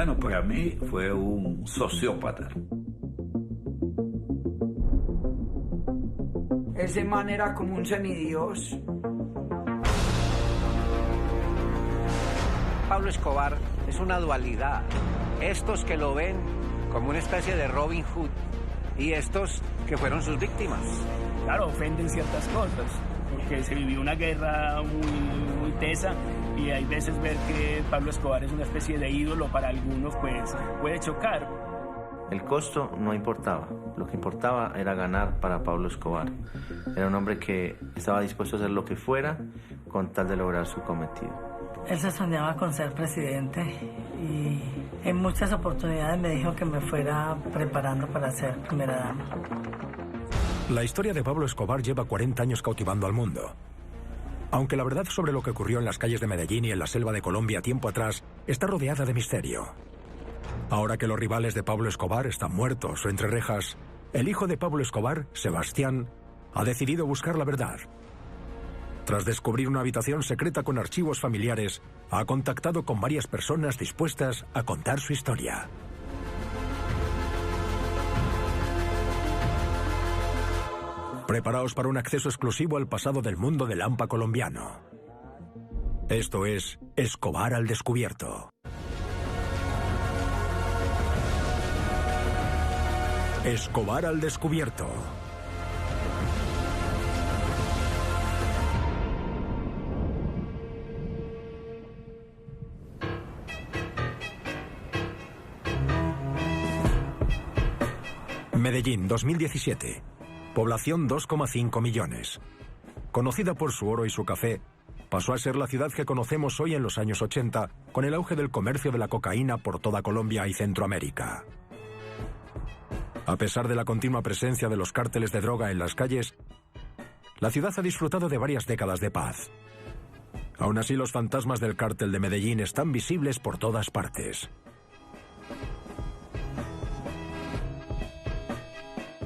Bueno, para mí fue un sociópata. Ese man era como un semidios. Pablo Escobar es una dualidad. Estos que lo ven como una especie de Robin Hood y estos que fueron sus víctimas. Claro, ofenden ciertas cosas, porque se vivió una guerra muy tesa y hay veces ver que Pablo Escobar es una especie de ídolo para algunos, pues puede chocar. El costo no importaba, lo que importaba era ganar para Pablo Escobar. Era un hombre que estaba dispuesto a hacer lo que fuera con tal de lograr su cometido. Él se soñaba con ser presidente y en muchas oportunidades me dijo que me fuera preparando para ser primera dama. La historia de Pablo Escobar lleva 40 años cautivando al mundo. Aunque la verdad sobre lo que ocurrió en las calles de Medellín y en la selva de Colombia tiempo atrás está rodeada de misterio. Ahora que los rivales de Pablo Escobar están muertos o entre rejas, el hijo de Pablo Escobar, Sebastián, ha decidido buscar la verdad. Tras descubrir una habitación secreta con archivos familiares, ha contactado con varias personas dispuestas a contar su historia. Preparaos para un acceso exclusivo al pasado del mundo del AMPA colombiano. Esto es Escobar al descubierto. Escobar al descubierto. Medellín, 2017. Población 2,5 millones. Conocida por su oro y su café, pasó a ser la ciudad que conocemos hoy en los años 80, con el auge del comercio de la cocaína por toda Colombia y Centroamérica. A pesar de la continua presencia de los cárteles de droga en las calles, la ciudad ha disfrutado de varias décadas de paz. Aún así, los fantasmas del cártel de Medellín están visibles por todas partes.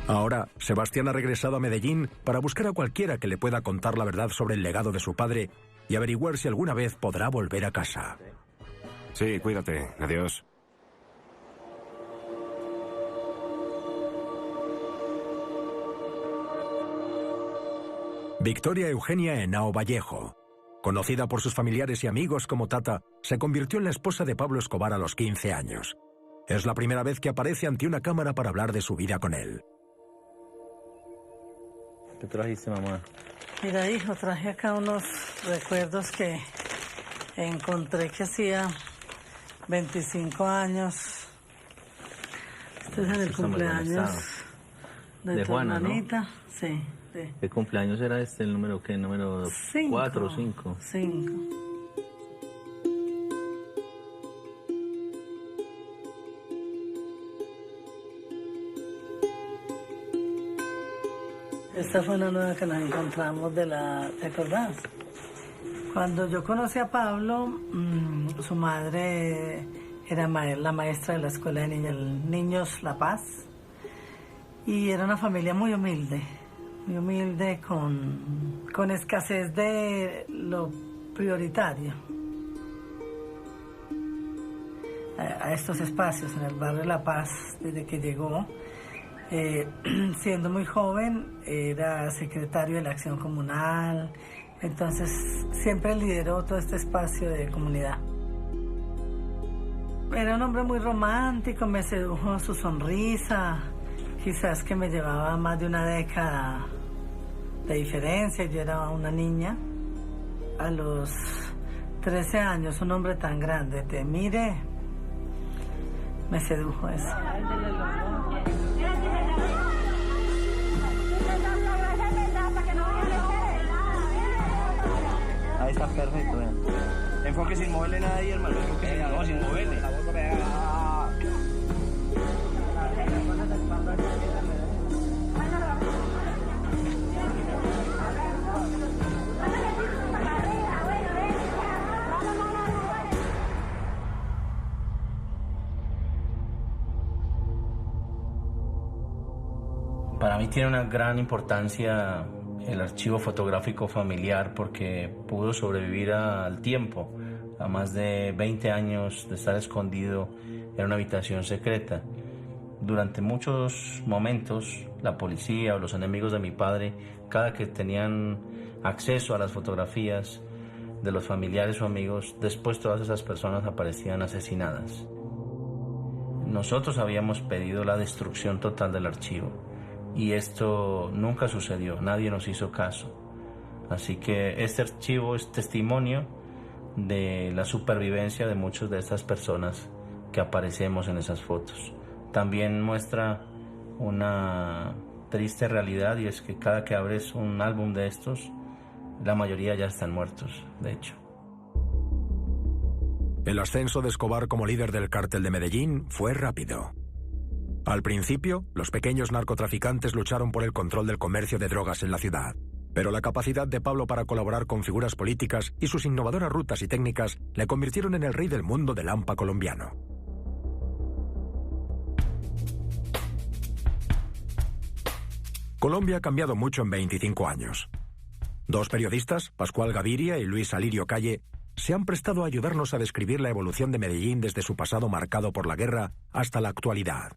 Ahora, Sebastián ha regresado a Medellín para buscar a cualquiera que le pueda contar la verdad sobre el legado de su padre y averiguar si alguna vez podrá volver a casa. Sí, cuídate. Adiós. Victoria Eugenia Henao Vallejo, conocida por sus familiares y amigos como Tata, se convirtió en la esposa de Pablo Escobar a los 15 años. Es la primera vez que aparece ante una cámara para hablar de su vida con él. ¿Qué trajiste, mamá? Mira, hijo, traje acá unos recuerdos que encontré que hacía 25 años. Este es en el cumpleaños de tu Juana, hermanita. ¿no? Sí, sí. ¿Qué cumpleaños era este? ¿El número qué? ¿Número 4 o 5? 5. Esta fue una nueva que nos encontramos de la... ¿Te acordás? Cuando yo conocí a Pablo, su madre era la maestra de la escuela de niños La Paz. Y era una familia muy humilde con escasez de lo prioritario. A estos espacios en el barrio La Paz, desde que llegó, siendo muy joven, era secretario de la Acción Comunal, entonces siempre lideró todo este espacio de comunidad. Era un hombre muy romántico, me sedujo su sonrisa, quizás que me llevaba más de una década de diferencia, yo era una niña. A los 13 años, un hombre tan grande te mire, me sedujo eso. Ahí está perfecto, vean. Enfoque sin moverle nada ahí, hermano. Enfoque sin moverle. Para mí tiene una gran importancia el archivo fotográfico familiar porque pudo sobrevivir al tiempo, a más de 20 años de estar escondido Era una habitación secreta. Durante muchos momentos, la policía o los enemigos de mi padre, cada que tenían acceso a las fotografías de los familiares o amigos, después todas esas personas aparecían asesinadas. Nosotros habíamos pedido la destrucción total del archivo y esto nunca sucedió, nadie nos hizo caso. Así que este archivo es testimonio de la supervivencia de muchas de estas personas que aparecemos en esas fotos. También muestra una triste realidad, y es que cada que abres un álbum de estos, la mayoría ya están muertos, de hecho. El ascenso de Escobar como líder del cártel de Medellín fue rápido. Al principio, los pequeños narcotraficantes lucharon por el control del comercio de drogas en la ciudad. Pero la capacidad de Pablo para colaborar con figuras políticas y sus innovadoras rutas y técnicas le convirtieron en el rey del mundo del AMPA colombiano. Colombia ha cambiado mucho en 25 años. Dos periodistas, Pascual Gaviria y Luis Alirio Calle, se han prestado a ayudarnos a describir la evolución de Medellín desde su pasado marcado por la guerra hasta la actualidad.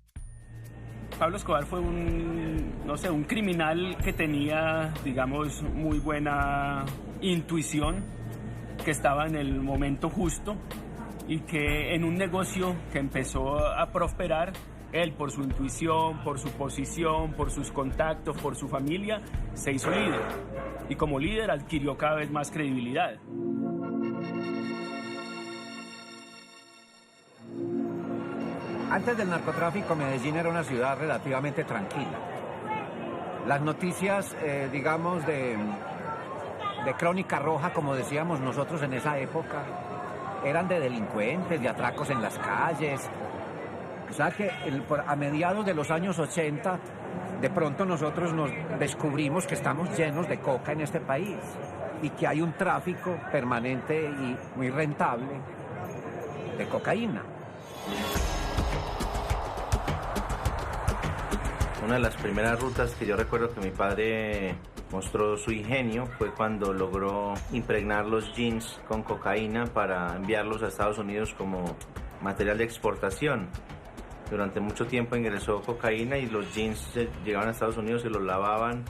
Pablo Escobar fue un criminal que tenía, digamos, muy buena intuición, que estaba en el momento justo y que en un negocio que empezó a prosperar, él por su intuición, por su posición, por sus contactos, por su familia, se hizo líder. Y como líder adquirió cada vez más credibilidad. Antes del narcotráfico, Medellín era una ciudad relativamente tranquila. Las noticias, digamos, de crónica roja, como decíamos nosotros en esa época, eran de delincuentes, de atracos en las calles. O sea que a mediados de los años 80, de pronto nosotros nos descubrimos que estamos llenos de coca en este país y que hay un tráfico permanente y muy rentable de cocaína. Una de las primeras rutas que yo recuerdo que mi padre mostró su ingenio fue cuando logró impregnar los jeans con cocaína para enviarlos a Estados Unidos como material de exportación. Durante mucho tiempo ingresó cocaína y los jeans llegaban a Estados Unidos y los lavaban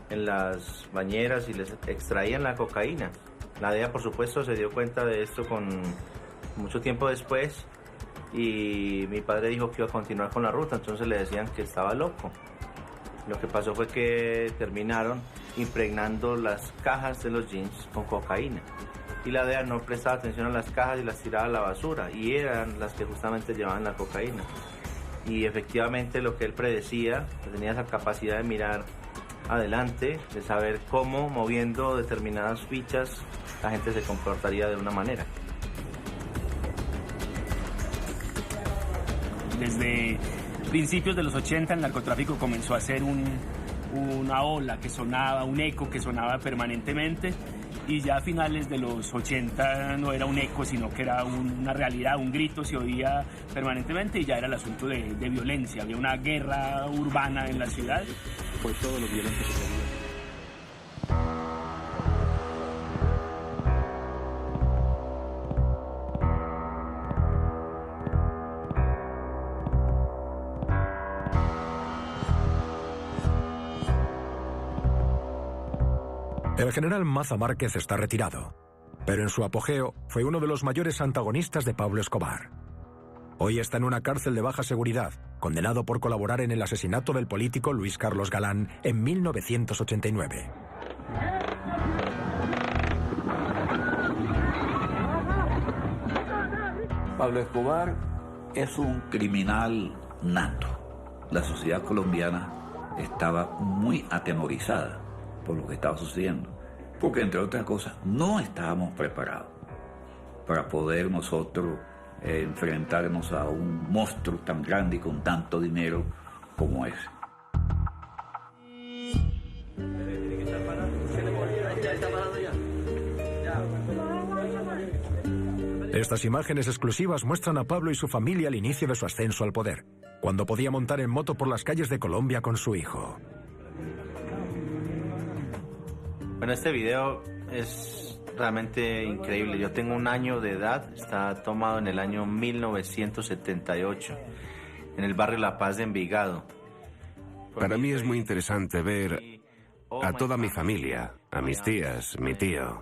en las bañeras y les extraían la cocaína. La DEA, por supuesto, se dio cuenta de esto con mucho tiempo después y mi padre dijo que iba a continuar con la ruta, entonces le decían que estaba loco. Lo que pasó fue que terminaron impregnando las cajas de los jeans con cocaína y la DEA no prestaba atención a las cajas y las tiraba a la basura y eran las que justamente llevaban la cocaína. Y efectivamente lo que él predecía, que tenía esa capacidad de mirar adelante, de saber cómo moviendo determinadas fichas la gente se comportaría de una manera. Desde principios de los 80 el narcotráfico comenzó a ser una ola que sonaba, un eco que sonaba permanentemente, y ya a finales de los 80 no era un eco, sino que era una realidad, un grito se oía permanentemente y ya era el asunto de violencia. Había una guerra urbana en la ciudad. Fue todo lo violento que se vio. El general Maza Márquez está retirado, pero en su apogeo fue uno de los mayores antagonistas de Pablo Escobar. Hoy está en una cárcel de baja seguridad, condenado por colaborar en el asesinato del político Luis Carlos Galán en 1989. Pablo Escobar es un criminal nato. La sociedad colombiana estaba muy atemorizada por lo que estaba sucediendo, porque entre otras cosas no estábamos preparados para poder nosotros enfrentarnos a un monstruo tan grande y con tanto dinero como ese. Estas imágenes exclusivas muestran a Pablo y su familia al inicio de su ascenso al poder, cuando podía montar en moto por las calles de Colombia con su hijo. Bueno, este video es realmente increíble. Yo tengo 1 año de edad, está tomado en el año 1978, en el barrio La Paz de Envigado. Para mí es muy interesante ver a toda mi familia, a mis tías, mi tío.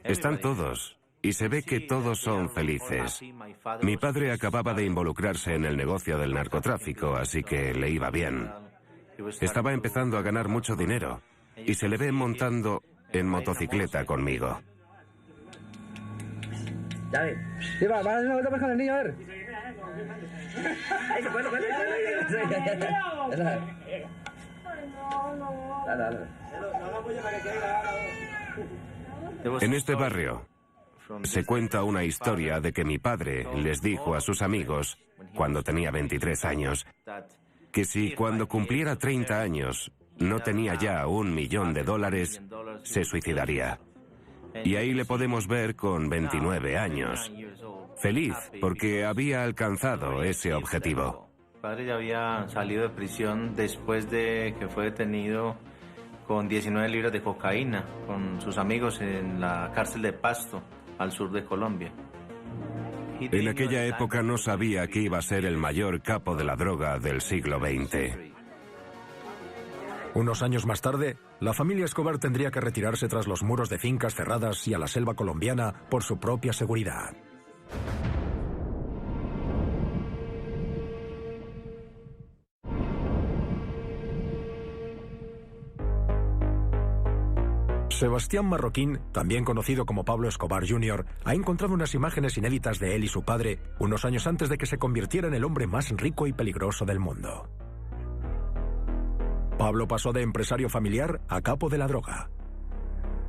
Están todos y se ve que todos son felices. Mi padre acababa de involucrarse en el negocio del narcotráfico, así que le iba bien. Estaba empezando a ganar mucho dinero y se le ve montando en motocicleta conmigo. Sí, va a dar una vuelta con el niño, a ver. En este barrio se cuenta una historia de que mi padre les dijo a sus amigos, cuando tenía 23 años, que si cuando cumpliera 30 años no tenía ya $1 millón, se suicidaría. Y ahí le podemos ver con 29 años. Feliz porque había alcanzado ese objetivo. Mi padre ya había salido de prisión después de que fue detenido con 19 libras de cocaína con sus amigos en la cárcel de Pasto, al sur de Colombia. En aquella época no sabía que iba a ser el mayor capo de la droga del siglo XX. Unos años más tarde, la familia Escobar tendría que retirarse tras los muros de fincas cerradas y a la selva colombiana por su propia seguridad. Sebastián Marroquín, también conocido como Pablo Escobar Jr., ha encontrado unas imágenes inéditas de él y su padre unos años antes de que se convirtiera en el hombre más rico y peligroso del mundo. Pablo pasó de empresario familiar a capo de la droga.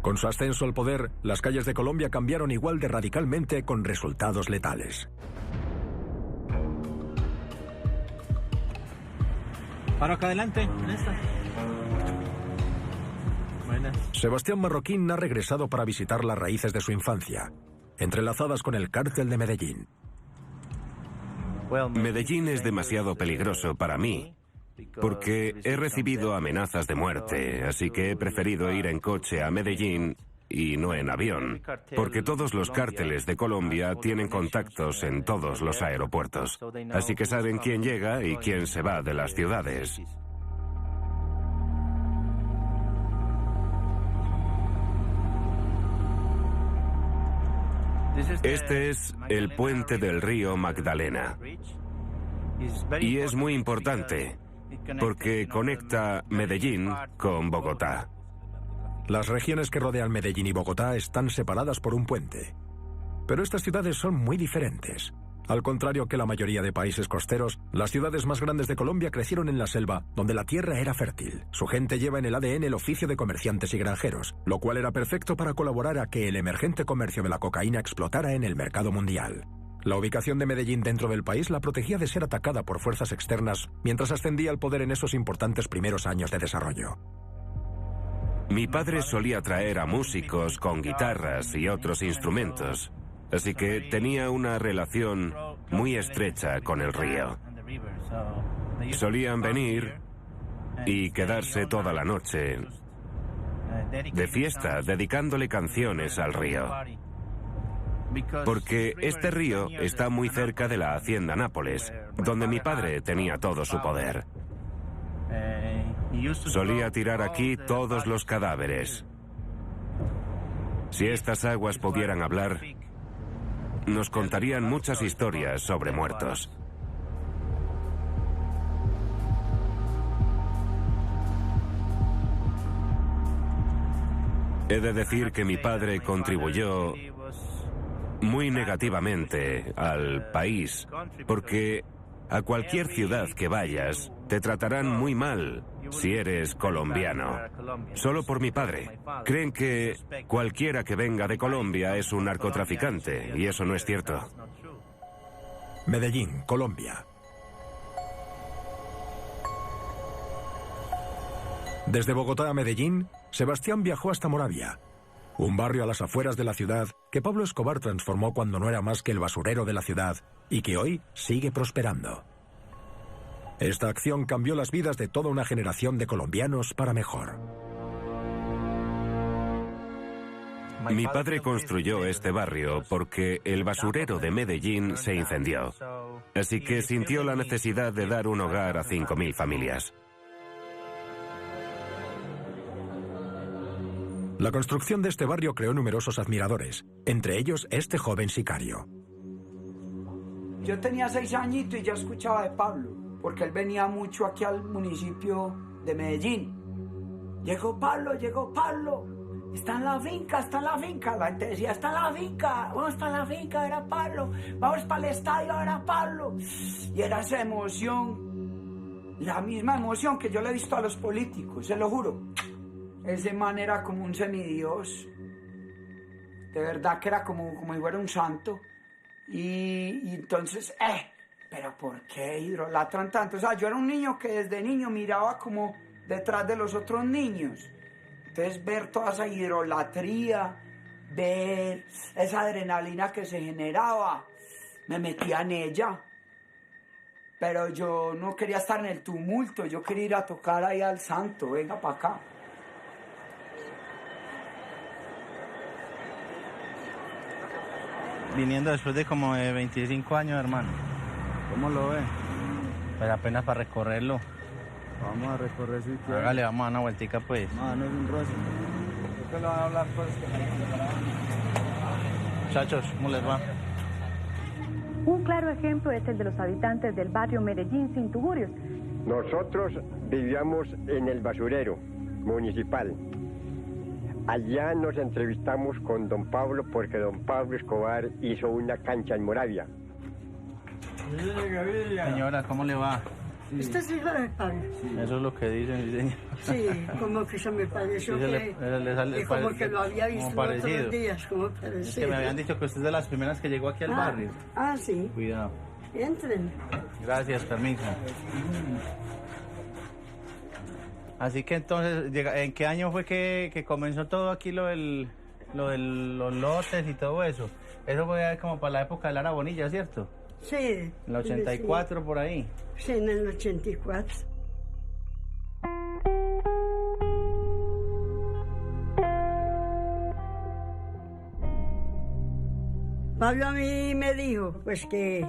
Con su ascenso al poder, las calles de Colombia cambiaron igual de radicalmente con resultados letales. Para acá adelante, en esta. Sebastián Marroquín ha regresado para visitar las raíces de su infancia, entrelazadas con el cártel de Medellín. Medellín es demasiado peligroso para mí, porque he recibido amenazas de muerte, así que he preferido ir en coche a Medellín y no en avión, porque todos los cárteles de Colombia tienen contactos en todos los aeropuertos, así que saben quién llega y quién se va de las ciudades. Este es el puente del río Magdalena y es muy importante porque conecta Medellín con Bogotá. Las regiones que rodean Medellín y Bogotá están separadas por un puente. Pero estas ciudades son muy diferentes. Al contrario que la mayoría de países costeros, las ciudades más grandes de Colombia crecieron en la selva, donde la tierra era fértil. Su gente lleva en el ADN el oficio de comerciantes y granjeros, lo cual era perfecto para colaborar a que el emergente comercio de la cocaína explotara en el mercado mundial. La ubicación de Medellín dentro del país la protegía de ser atacada por fuerzas externas mientras ascendía al poder en esos importantes primeros años de desarrollo. Mi padre solía traer a músicos con guitarras y otros instrumentos, así que tenía una relación muy estrecha con el río. Solían venir y quedarse toda la noche de fiesta, dedicándole canciones al río. Porque este río está muy cerca de la hacienda Nápoles, donde mi padre tenía todo su poder. Solía tirar aquí todos los cadáveres. Si estas aguas pudieran hablar, nos contarían muchas historias sobre muertos. He de decir que mi padre contribuyó muy negativamente al país, porque a cualquier ciudad que vayas te tratarán muy mal si eres colombiano. Solo por mi padre. Creen que cualquiera que venga de Colombia es un narcotraficante, y eso no es cierto. Medellín, Colombia. Desde Bogotá a Medellín, Sebastián viajó hasta Moravia, un barrio a las afueras de la ciudad que Pablo Escobar transformó cuando no era más que el basurero de la ciudad y que hoy sigue prosperando. Esta acción cambió las vidas de toda una generación de colombianos para mejor. Mi padre construyó este barrio porque el basurero de Medellín se incendió, así que sintió la necesidad de dar un hogar a 5.000 familias. La construcción de este barrio creó numerosos admiradores, entre ellos este joven sicario. Yo tenía 6 añitos y ya escuchaba de Pablo, porque él venía mucho aquí al municipio de Medellín. Llegó Pablo, está en la finca. La gente decía, está en la finca, vamos para la finca, era Pablo, vamos para el estadio, era Pablo. Y era esa emoción, la misma emoción que yo le he visto a los políticos, se lo juro. Ese man era como un semidios, de verdad que era como si fuera un santo. Y entonces, pero ¿por qué idolatran tanto? O sea, yo era un niño que desde niño miraba como detrás de los otros niños. Entonces ver toda esa idolatría, ver esa adrenalina que se generaba, me metía en ella. Pero yo no quería estar en el tumulto, yo quería ir a tocar ahí al santo, venga para acá. Viniendo después de como de 25 años, hermano. ¿Cómo lo ve? Pues apenas para recorrerlo. Vamos a recorrer su izquierda. Hágale, vamos a dar una vueltica pues. No es un roce. ¿Qué le van a hablar pues? Muchachos, ¿cómo les va? Un claro ejemplo es el de los habitantes del barrio Medellín sin tugurios. Nosotros vivíamos en el basurero municipal. Allá nos entrevistamos con don Pablo porque don Pablo Escobar hizo una cancha en Moravia. Señora, ¿cómo le va? Sí. ¿Usted es hijo de Pablo? Sí. Eso es lo que dicen, sí, señor. Sí, como que se me pareció como que lo había visto todos los días, como parecido. Es que me habían dicho que usted es de las primeras que llegó aquí al barrio. Ah, sí. Cuidado. Entren. Gracias, permiso. Así que entonces, ¿en qué año fue que comenzó todo aquí lo de los lotes y todo eso? Eso fue como para la época de Lara Bonilla, ¿cierto? Sí. En el 84 sí. Por ahí. Sí, en el 84. Pablo a mí me dijo, pues que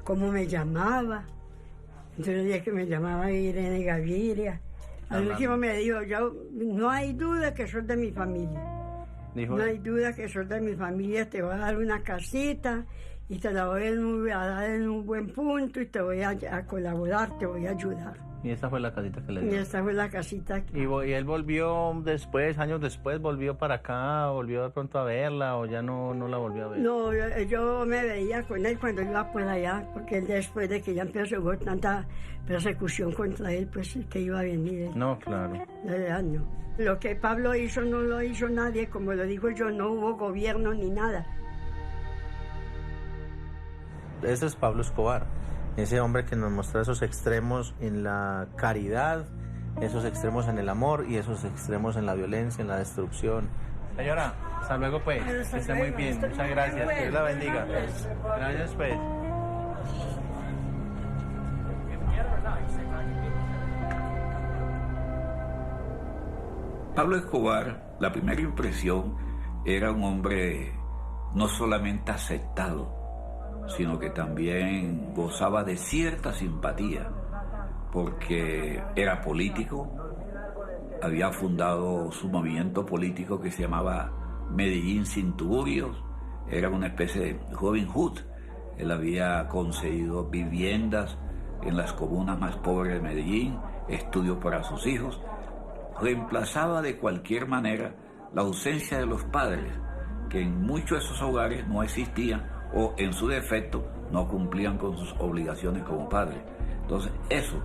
cómo me llamaba. Entonces dije que me llamaba Irene Gaviria. Al último me dijo, yo, no hay duda que sos de mi familia. Dijo, no hay duda que sos de mi familia, te voy a dar una casita y te la voy a dar en un buen punto y te voy a colaborar, te voy a ayudar. Y esa fue la casita que le dio. Y esta fue la casita. ¿Y él volvió después, años después, volvió para acá, volvió de pronto a verla o ya no la volvió a ver? No, yo me veía con él cuando iba por allá, porque él después de que ya empezó hubo tanta persecución contra él, pues que iba a venir. No, claro. No. Lo que Pablo hizo no lo hizo nadie, como lo digo yo, no hubo gobierno ni nada. Ese es Pablo Escobar. Ese hombre que nos muestra esos extremos en la caridad, esos extremos en el amor y esos extremos en la violencia, en la destrucción. Señora, hasta luego pues, que esté muy bien, muchas gracias, que Dios la bendiga. Gracias pues. Pablo Escobar, la primera impresión, era un hombre no solamente aceptado, sino que también gozaba de cierta simpatía, porque era político, había fundado su movimiento político que se llamaba Medellín sin tugurios, era una especie de Robin Hood. Él había concedido viviendas en las comunas más pobres de Medellín, estudios para sus hijos, reemplazaba de cualquier manera la ausencia de los padres, que en muchos de esos hogares no existían o en su defecto no cumplían con sus obligaciones como padres. Entonces eso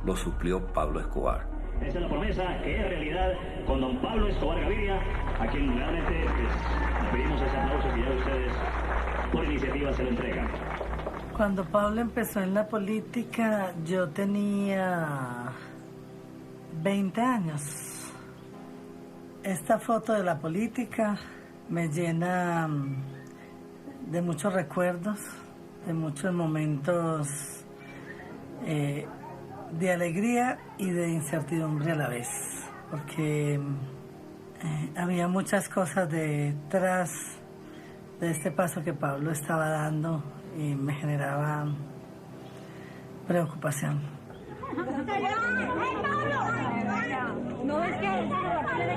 lo suplió Pablo Escobar. Esta es la promesa que es realidad con don Pablo Escobar Gaviria, a quien realmente le pedimos ese aplauso que ya ustedes por iniciativa se lo entregan. Cuando Pablo empezó en la política yo tenía 20 años. Esta foto de la política me llena de muchos recuerdos, de muchos momentos de alegría y de incertidumbre a la vez, porque Había muchas cosas detrás de este paso que Pablo estaba dando y me generaba preocupación. No es que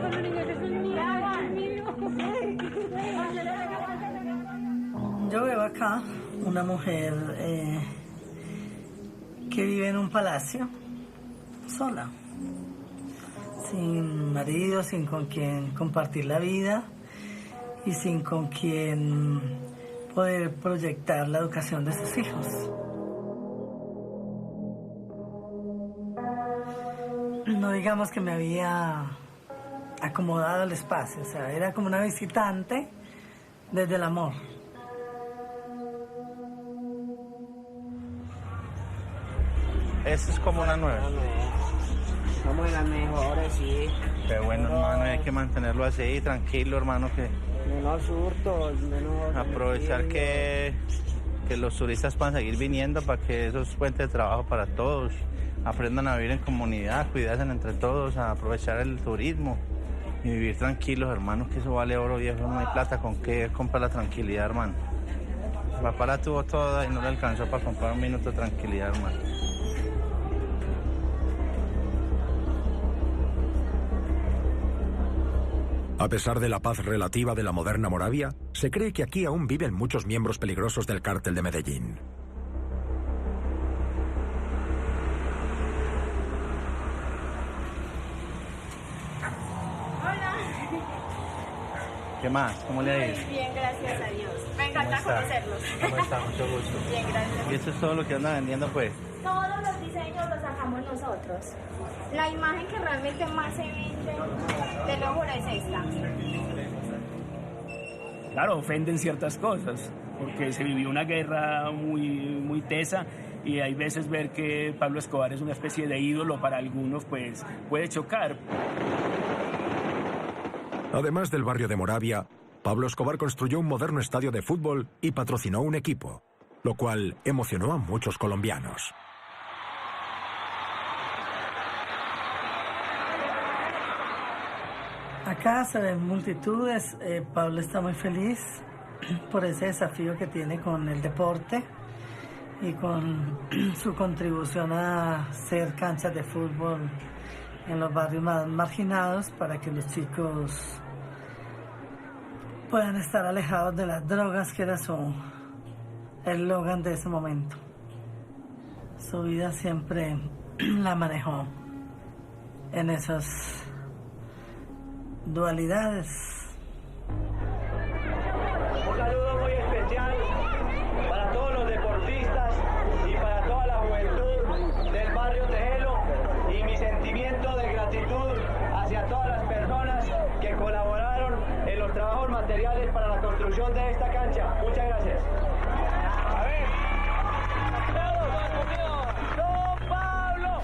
con un niño, es un niño. Yo veo acá una mujer que vive en un palacio sola, sin marido, sin con quien compartir la vida y sin con quien poder proyectar la educación de sus hijos. No digamos que me había acomodado el espacio, o sea, era como una visitante desde el amor. Esta es como una nueva. Somos de las mejores, sí. Qué bueno, hermano, hay que mantenerlo así, tranquilo, hermano, que Menos hurtos, menos... aprovechar que los turistas puedan seguir viniendo para que eso es fuente de trabajo para todos. Aprendan a vivir en comunidad, cuidarse entre todos, a aprovechar el turismo y vivir tranquilos, hermanos, que eso vale oro viejo, no hay plata con qué comprar la tranquilidad, hermano. Mi papá la tuvo toda y no le alcanzó para comprar un minuto de tranquilidad, hermano. A pesar de la paz relativa de la moderna Moravia, se cree que aquí aún viven muchos miembros peligrosos del cártel de Medellín. ¿Qué más? ¿Cómo le ha ido? Muy bien, gracias a Dios. Me encanta conocerlos. ¿Cómo está? Mucho gusto. Bien, gracias. ¿Y esto es todo lo que anda vendiendo, pues? Todos los diseños los sacamos nosotros. La imagen que realmente más se vende de locura es esta. Claro, ofenden ciertas cosas, porque se vivió una guerra muy tesa y hay veces ver que Pablo Escobar es una especie de ídolo para algunos, pues puede chocar. Además del barrio de Moravia, Pablo Escobar construyó un moderno estadio de fútbol y patrocinó un equipo, lo cual emocionó a muchos colombianos. Acá se ven multitudes. Pablo está muy feliz por ese desafío que tiene con el deporte y con su contribución a hacer canchas de fútbol en los barrios más marginados para que los chicos puedan estar alejados de las drogas, que era su eslogan de ese momento. Su vida siempre la manejó en esas dualidades. Un saludo muy especial para todos los deportistas y para toda la juventud del barrio Tejelo, y mi sentimiento de gratitud hacia todas las personas que colaboraron en los trabajos materiales para la construcción de esta cancha. Muchas gracias. A ver, ¡Don Pablo!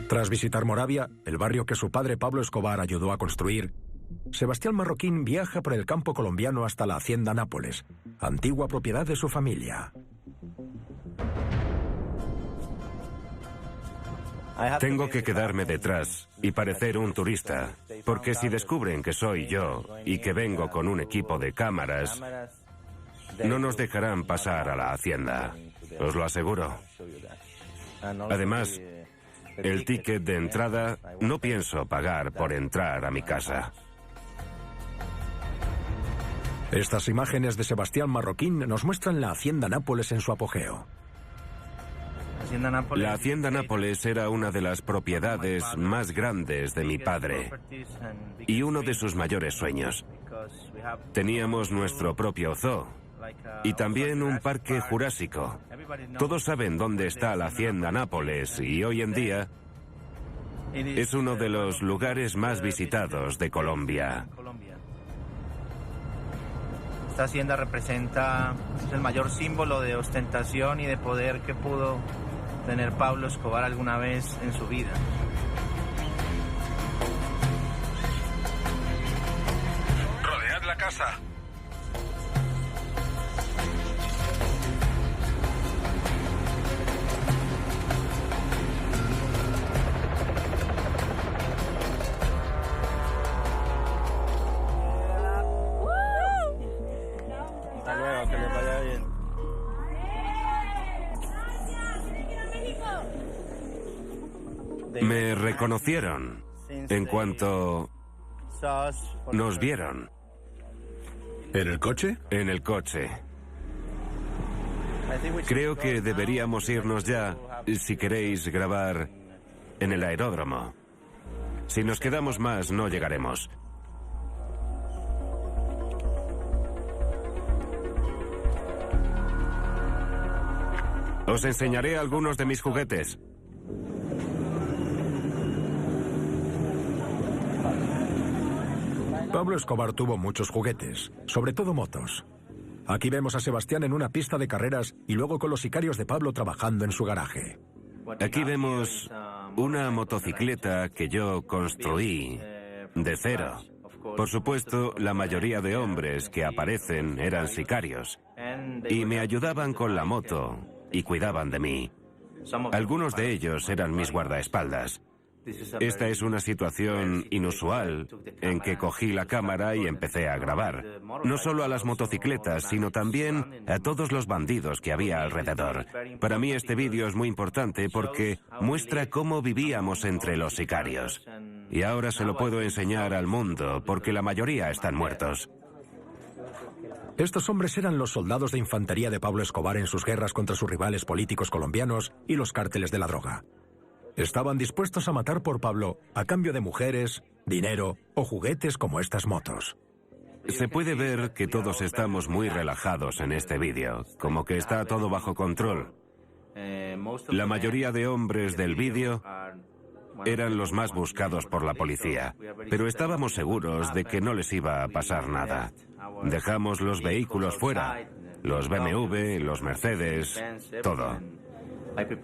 Tras visitar Moravia, el barrio que su padre Pablo Escobar ayudó a construir, Sebastián Marroquín viaja por el campo colombiano hasta la hacienda Nápoles, antigua propiedad de su familia. Tengo que quedarme detrás y parecer un turista, porque si descubren que soy yo y que vengo con un equipo de cámaras, no nos dejarán pasar a la hacienda, os lo aseguro. Además, el ticket de entrada no pienso pagar por entrar a mi casa. Estas imágenes de Sebastián Marroquín nos muestran la hacienda Nápoles en su apogeo. La hacienda Nápoles era una de las propiedades más grandes de mi padre y uno de sus mayores sueños. Teníamos nuestro propio zoo y también un parque jurásico. Todos saben dónde está la hacienda Nápoles y hoy en día es uno de los lugares más visitados de Colombia. Esta hacienda representa el mayor símbolo de ostentación y de poder que pudo tener Pablo Escobar alguna vez en su vida. Rodead la casa. Me reconocieron en cuanto nos vieron. ¿En el coche? En el coche. Creo que deberíamos irnos ya, si queréis grabar en el aeródromo. Si nos quedamos más, no llegaremos. Os enseñaré algunos de mis juguetes. Pablo Escobar tuvo muchos juguetes, sobre todo motos. Aquí vemos a Sebastián en una pista de carreras y luego con los sicarios de Pablo trabajando en su garaje. Aquí vemos una motocicleta que yo construí de cero. Por supuesto, la mayoría de hombres que aparecen eran sicarios y me ayudaban con la moto y cuidaban de mí. Algunos de ellos eran mis guardaespaldas. Esta es una situación inusual en que cogí la cámara y empecé a grabar. No solo a las motocicletas, sino también a todos los bandidos que había alrededor. Para mí este vídeo es muy importante porque muestra cómo vivíamos entre los sicarios. Y ahora se lo puedo enseñar al mundo porque la mayoría están muertos. Estos hombres eran los soldados de infantería de Pablo Escobar en sus guerras contra sus rivales políticos colombianos y los cárteles de la droga. Estaban dispuestos a matar por Pablo a cambio de mujeres, dinero o juguetes como estas motos. Se puede ver que todos estamos muy relajados en este vídeo, como que está todo bajo control. La mayoría de hombres del vídeo eran los más buscados por la policía, pero estábamos seguros de que no les iba a pasar nada. Dejamos los vehículos fuera, los BMW, los Mercedes, todo.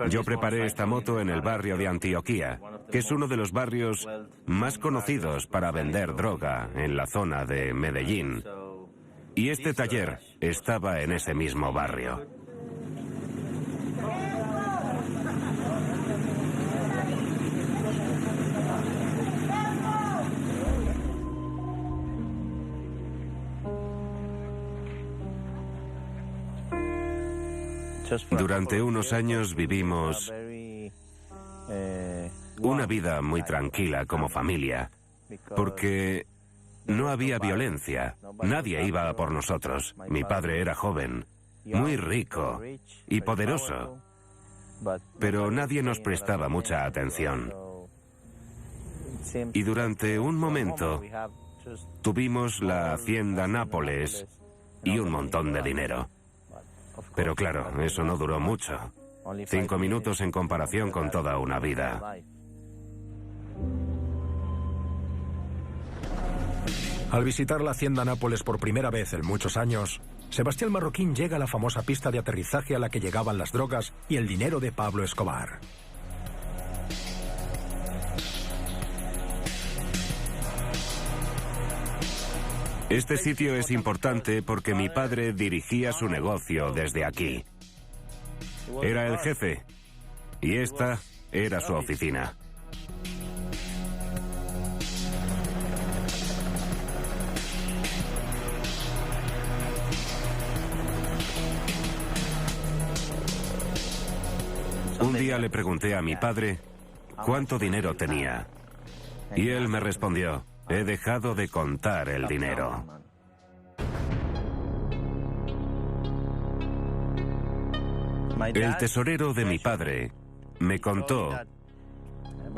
Yo preparé esta moto en el barrio de Antioquía, que es uno de los barrios más conocidos para vender droga en la zona de Medellín. Y este taller estaba en ese mismo barrio. Durante unos años vivimos una vida muy tranquila como familia, porque no había violencia, nadie iba a por nosotros. Mi padre era joven, muy rico y poderoso, pero nadie nos prestaba mucha atención. Y durante un momento tuvimos la hacienda Nápoles y un montón de dinero. Pero claro, eso no duró mucho. 5 minutos en comparación con toda una vida. Al visitar la hacienda Nápoles por primera vez en muchos años, Sebastián Marroquín llega a la famosa pista de aterrizaje a la que llegaban las drogas y el dinero de Pablo Escobar. Este sitio es importante porque mi padre dirigía su negocio desde aquí. Era el jefe y esta era su oficina. Un día le pregunté a mi padre cuánto dinero tenía y él me respondió: he dejado de contar el dinero. El tesorero de mi padre me contó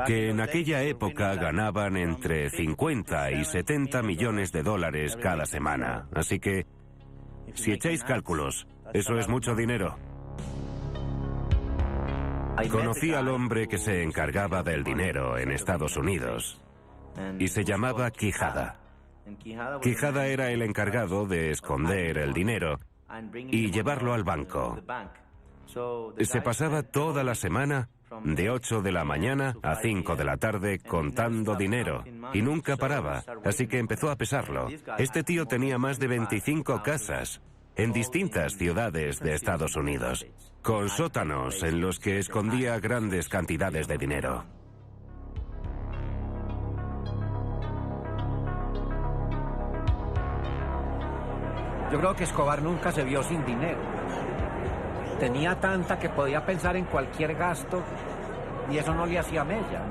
que en aquella época ganaban entre 50 y 70 millones de dólares cada semana. Así que, si echáis cálculos, eso es mucho dinero. Conocí al hombre que se encargaba del dinero en Estados Unidos y se llamaba Quijada. Quijada era el encargado de esconder el dinero y llevarlo al banco. Se pasaba toda la semana de 8 de la mañana a 5 de la tarde contando dinero y nunca paraba, así que empezó a pesarlo. Este tío tenía más de 25 casas en distintas ciudades de Estados Unidos, con sótanos en los que escondía grandes cantidades de dinero. Yo creo que Escobar nunca se vio sin dinero. Tenía tanta que podía pensar en cualquier gasto y eso no le hacía mella.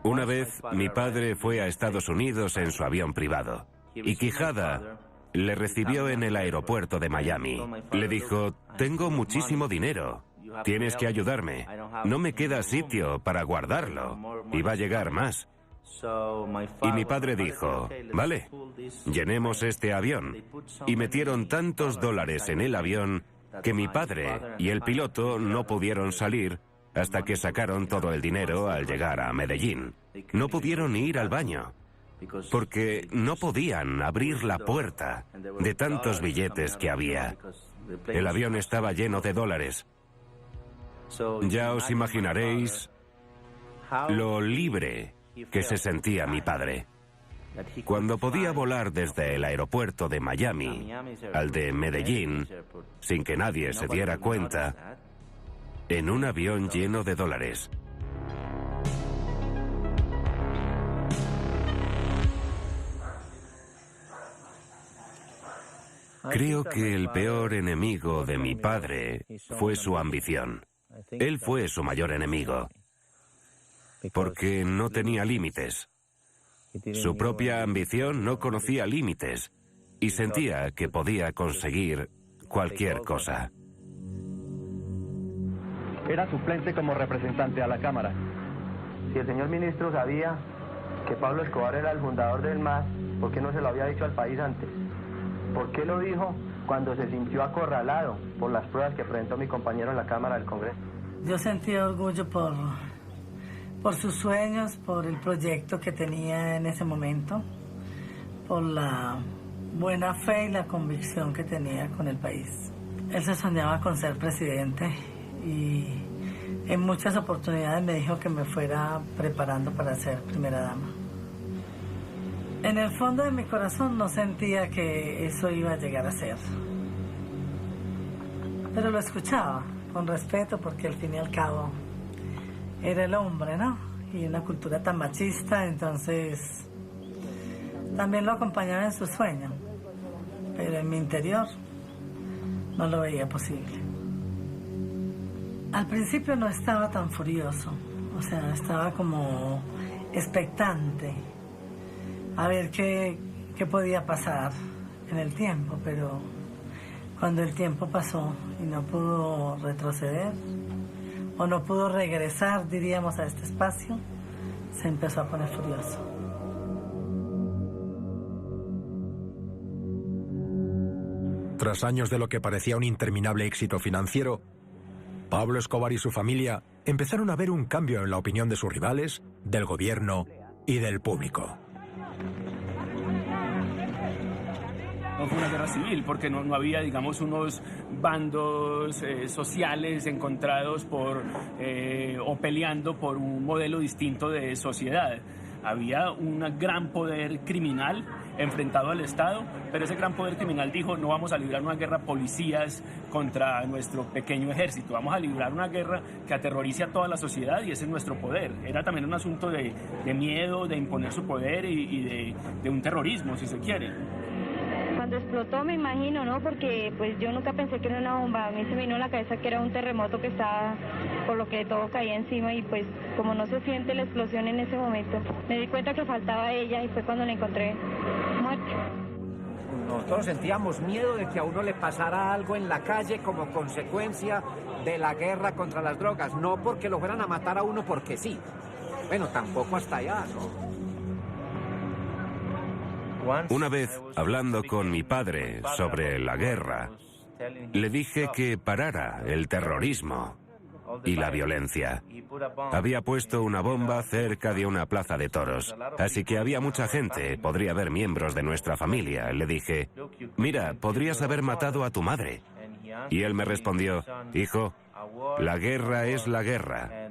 Una vez mi padre fue a Estados Unidos en su avión privado y Quijada le recibió en el aeropuerto de Miami. Le dijo: tengo muchísimo dinero, tienes que ayudarme, no me queda sitio para guardarlo y va a llegar más. Y mi padre dijo: vale, llenemos este avión. Y metieron tantos dólares en el avión que mi padre y el piloto no pudieron salir hasta que sacaron todo el dinero al llegar a Medellín. No pudieron ir al baño porque no podían abrir la puerta de tantos billetes que había. El avión estaba lleno de dólares. Ya os imaginaréis lo libre que se sentía mi padre. Cuando podía volar desde el aeropuerto de Miami al de Medellín sin que nadie se diera cuenta, en un avión lleno de dólares. Creo que el peor enemigo de mi padre fue su ambición. Él fue su mayor enemigo, porque no tenía límites. Su propia ambición no conocía límites y sentía que podía conseguir cualquier cosa. Era suplente como representante a la Cámara. Si el señor ministro sabía que Pablo Escobar era el fundador del MAS, ¿por qué no se lo había dicho al país antes? ¿Por qué lo dijo cuando se sintió acorralado por las pruebas que presentó mi compañero en la Cámara del Congreso? Yo sentí orgullo por sus sueños, por el proyecto que tenía en ese momento, por la buena fe y la convicción que tenía con el país. Él se soñaba con ser presidente y en muchas oportunidades me dijo que me fuera preparando para ser primera dama. En el fondo de mi corazón no sentía que eso iba a llegar a ser, pero lo escuchaba con respeto porque al fin y al cabo era el hombre, ¿no? Y una cultura tan machista, entonces también lo acompañaba en su sueño, pero en mi interior no lo veía posible. Al principio no estaba tan furioso, o sea, estaba como expectante a ver qué podía pasar en el tiempo, pero cuando el tiempo pasó y no pudo retroceder, o no pudo regresar, diríamos, a este espacio, se empezó a poner furioso. Tras años de lo que parecía un interminable éxito financiero, Pablo Escobar y su familia empezaron a ver un cambio en la opinión de sus rivales, del gobierno y del público. No fue una guerra civil, porque no había, digamos, unos bandos sociales encontrados o peleando por un modelo distinto de sociedad. Había un gran poder criminal enfrentado al Estado, pero ese gran poder criminal dijo: no vamos a librar una guerra policías contra nuestro pequeño ejército, vamos a librar una guerra que aterrorice a toda la sociedad, y ese es nuestro poder. Era también un asunto de miedo, de imponer su poder y de un terrorismo, si se quiere. Cuando explotó, me imagino, ¿no? Porque pues yo nunca pensé que era una bomba. A mí se me vino a la cabeza que era un terremoto que estaba, por lo que todo caía encima, y pues como no se siente la explosión en ese momento, me di cuenta que faltaba ella y fue cuando la encontré muerta. Nosotros sentíamos miedo de que a uno le pasara algo en la calle como consecuencia de la guerra contra las drogas, no porque lo fueran a matar a uno porque sí. Bueno, tampoco hasta allá, ¿no? Una vez, hablando con mi padre sobre la guerra, le dije que parara el terrorismo y la violencia. Había puesto una bomba cerca de una plaza de toros, así que había mucha gente, podría haber miembros de nuestra familia. Le dije: mira, podrías haber matado a tu madre. Y él me respondió: hijo, la guerra es la guerra,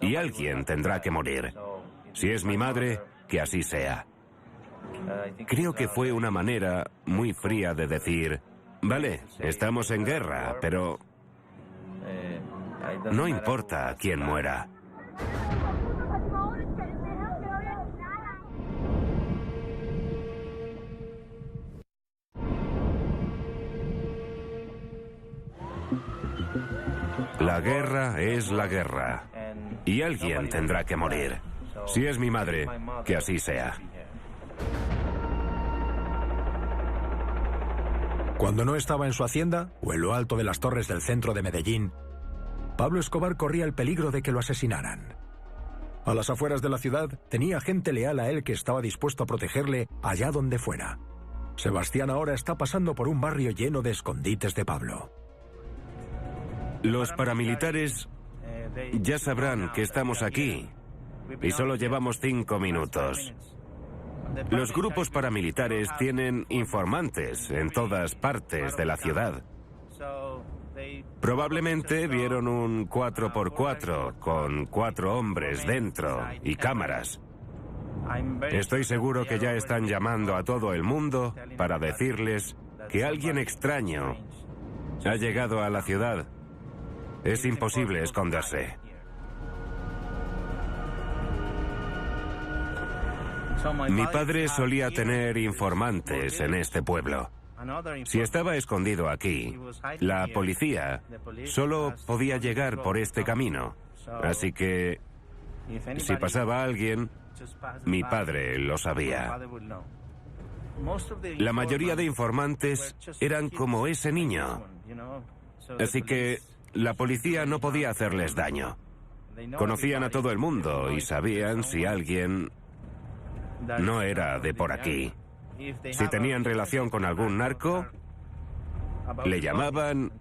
y alguien tendrá que morir. Si es mi madre, que así sea. Creo que fue una manera muy fría de decir: vale, estamos en guerra, pero no importa quién muera. La guerra es la guerra, y alguien tendrá que morir. Si es mi madre, que así sea. Cuando no estaba en su hacienda o en lo alto de las torres del centro de Medellín, Pablo Escobar corría el peligro de que lo asesinaran. A las afueras de la ciudad tenía gente leal a él que estaba dispuesto a protegerle allá donde fuera. Sebastián ahora está pasando por un barrio lleno de escondites de Pablo. Los paramilitares ya sabrán que estamos aquí y solo llevamos 5 minutos. Los grupos paramilitares tienen informantes en todas partes de la ciudad. Probablemente vieron un 4x4 con 4 hombres dentro y cámaras. Estoy seguro que ya están llamando a todo el mundo para decirles que alguien extraño ha llegado a la ciudad. Es imposible esconderse. Mi padre solía tener informantes en este pueblo. Si estaba escondido aquí, la policía solo podía llegar por este camino. Así que, si pasaba alguien, mi padre lo sabía. La mayoría de informantes eran como ese niño. Así que la policía no podía hacerles daño. Conocían a todo el mundo y sabían si alguien no era de por aquí. Si tenían relación con algún narco, le llamaban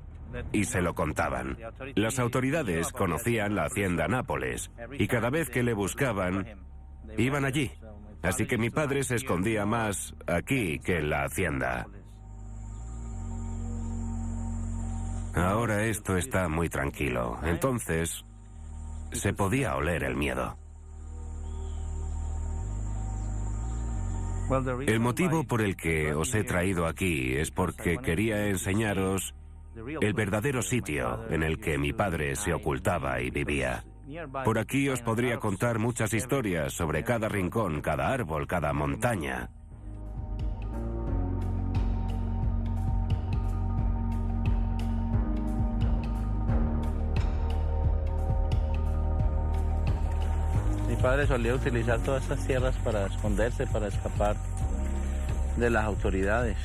y se lo contaban. Las autoridades conocían la hacienda Nápoles y cada vez que le buscaban, iban allí. Así que mi padre se escondía más aquí que en la hacienda. Ahora esto está muy tranquilo. Entonces, se podía oler el miedo. El motivo por el que os he traído aquí es porque quería enseñaros el verdadero sitio en el que mi padre se ocultaba y vivía. Por aquí os podría contar muchas historias sobre cada rincón, cada árbol, cada montaña. Mi padre solía utilizar todas estas tierras para esconderse, para escapar de las autoridades.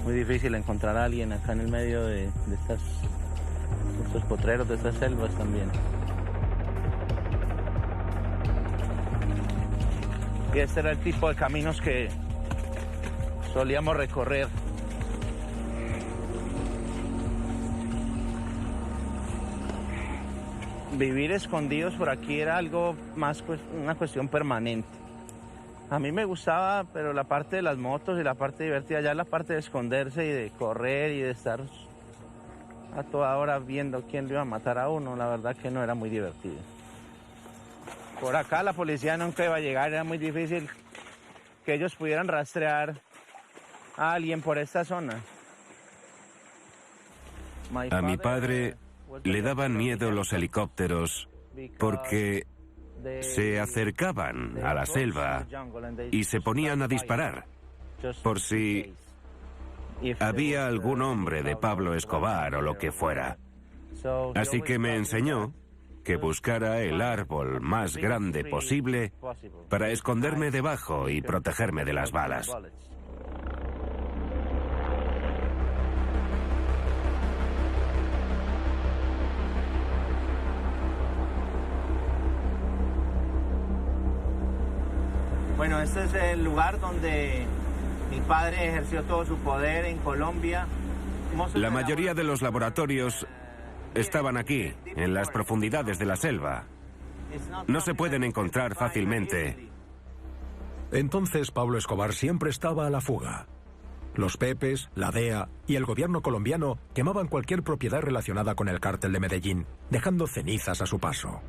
Muy difícil encontrar a alguien acá en el medio de estos potreros, de estas selvas también. Y este era el tipo de caminos que solíamos recorrer. Vivir escondidos por aquí era algo más, una cuestión permanente. A mí me gustaba, pero la parte de las motos y la parte divertida, ya la parte de esconderse y de correr y de estar a toda hora viendo quién le iba a matar a uno, la verdad que no era muy divertido. Por acá la policía nunca iba a llegar, era muy difícil que ellos pudieran rastrear a alguien por esta zona. A mi padre le daban miedo los helicópteros porque se acercaban a la selva y se ponían a disparar por si había algún hombre de Pablo Escobar o lo que fuera. Así que me enseñó que buscara el árbol más grande posible para esconderme debajo y protegerme de las balas. Bueno, este es el lugar donde mi padre ejerció todo su poder en Colombia. La mayoría de los laboratorios estaban aquí, en las profundidades de la selva. No se pueden encontrar fácilmente. Entonces Pablo Escobar siempre estaba a la fuga. Los Pepes, la DEA y el gobierno colombiano quemaban cualquier propiedad relacionada con el cártel de Medellín, dejando cenizas a su paso.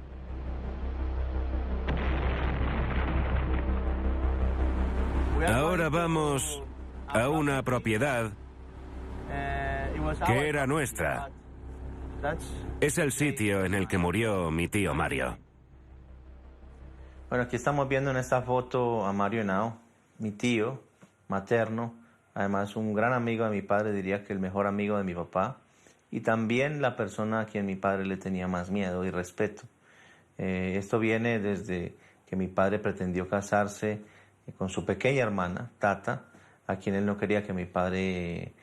Ahora vamos a una propiedad que era nuestra. Es el sitio en el que murió mi tío Mario. Bueno, aquí estamos viendo en esta foto a Mario Henao, mi tío materno, además un gran amigo de mi padre, diría que el mejor amigo de mi papá, y también la persona a quien mi padre le tenía más miedo y respeto. Esto viene desde que mi padre pretendió casarse con su pequeña hermana, Tata, a quien él no quería que mi padre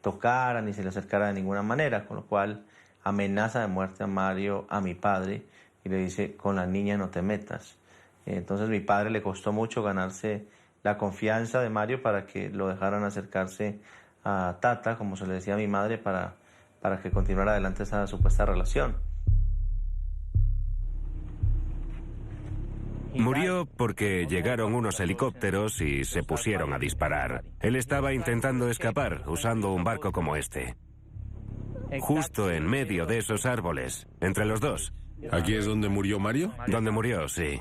tocara ni se le acercara de ninguna manera, con lo cual amenaza de muerte a Mario, a mi padre, y le dice, con la niña no te metas. Entonces mi padre le costó mucho ganarse la confianza de Mario para que lo dejaran acercarse a Tata, como se le decía a mi madre, para que continuara adelante esa supuesta relación. Murió porque llegaron unos helicópteros y se pusieron a disparar. Él estaba intentando escapar usando un barco como este. Justo en medio de esos árboles, entre los dos. ¿Aquí es donde murió Mario? Donde murió, sí.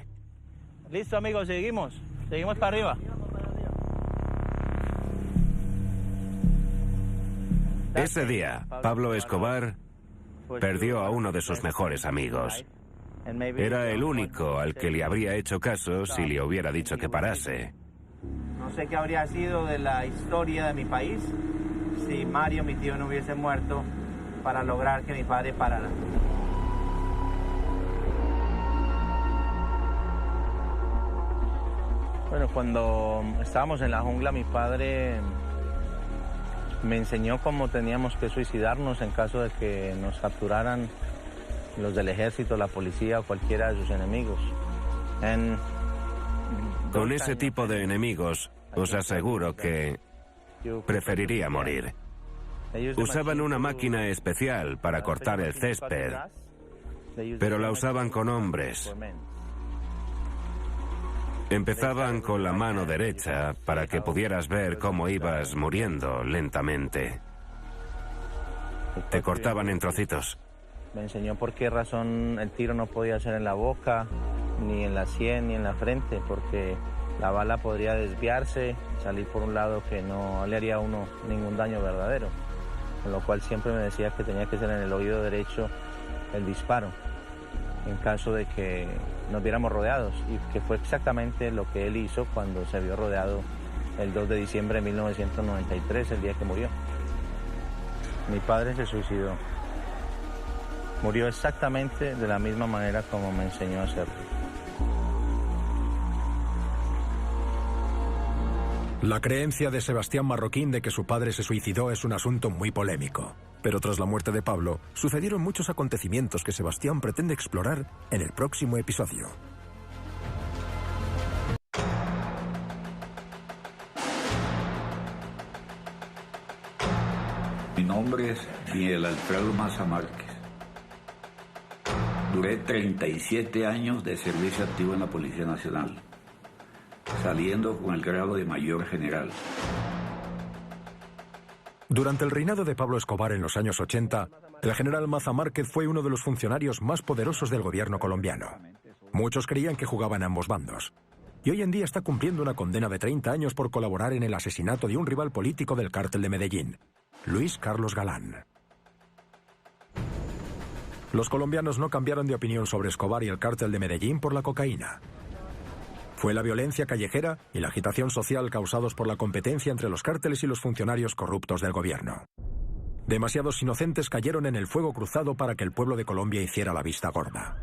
Listo, amigos, seguimos para arriba. Ese día, Pablo Escobar perdió a uno de sus mejores amigos. Era el único al que le habría hecho caso si le hubiera dicho que parase. No sé qué habría sido de la historia de mi país si Mario, mi tío, no hubiese muerto para lograr que mi padre parara. Bueno, cuando estábamos en la jungla, mi padre me enseñó cómo teníamos que suicidarnos en caso de que nos capturaran los del ejército, la policía o cualquiera de sus enemigos. Con ese tipo de enemigos, os aseguro que preferiría morir. Usaban una máquina especial para cortar el césped, pero la usaban con hombres. Empezaban con la mano derecha para que pudieras ver cómo ibas muriendo lentamente. Te cortaban en trocitos. Me enseñó por qué razón el tiro no podía ser en la boca, ni en la sien, ni en la frente, porque la bala podría desviarse, salir por un lado que no le haría a uno ningún daño verdadero. Con lo cual siempre me decía que tenía que ser en el oído derecho el disparo, en caso de que nos viéramos rodeados, y que fue exactamente lo que él hizo cuando se vio rodeado el 2 de diciembre de 1993, el día que murió. Mi padre se suicidó. Murió exactamente de la misma manera como me enseñó a hacerlo. La creencia de Sebastián Marroquín de que su padre se suicidó es un asunto muy polémico. Pero tras la muerte de Pablo, sucedieron muchos acontecimientos que Sebastián pretende explorar en el próximo episodio. Mi nombre es Miguel Alfredo Maza Márquez. Duré 37 años de servicio activo en la Policía Nacional, saliendo con el grado de mayor general. Durante el reinado de Pablo Escobar en los años 80, el general Maza Márquez fue uno de los funcionarios más poderosos del gobierno colombiano. Muchos creían que jugaba en ambos bandos. Y hoy en día está cumpliendo una condena de 30 años por colaborar en el asesinato de un rival político del cártel de Medellín, Luis Carlos Galán. Los colombianos no cambiaron de opinión sobre Escobar y el cártel de Medellín por la cocaína. Fue la violencia callejera y la agitación social causados por la competencia entre los cárteles y los funcionarios corruptos del gobierno. Demasiados inocentes cayeron en el fuego cruzado para que el pueblo de Colombia hiciera la vista gorda.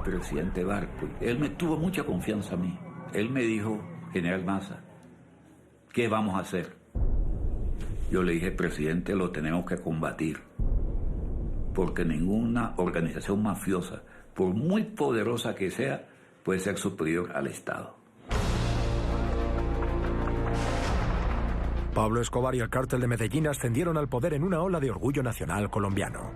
Presidente Barco, él me tuvo mucha confianza a mí. Él me dijo, general Maza, ¿qué vamos a hacer? Yo le dije, presidente, lo tenemos que combatir. Porque ninguna organización mafiosa, por muy poderosa que sea, puede ser superior al Estado. Pablo Escobar y el cártel de Medellín ascendieron al poder en una ola de orgullo nacional colombiano.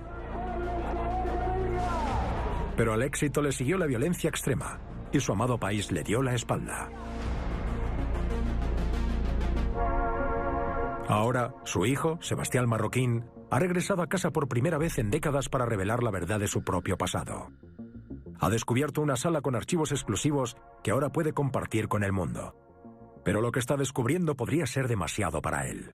Pero al éxito le siguió la violencia extrema y su amado país le dio la espalda. Ahora, su hijo, Sebastián Marroquín, ha regresado a casa por primera vez en décadas para revelar la verdad de su propio pasado. Ha descubierto una sala con archivos exclusivos que ahora puede compartir con el mundo. Pero lo que está descubriendo podría ser demasiado para él.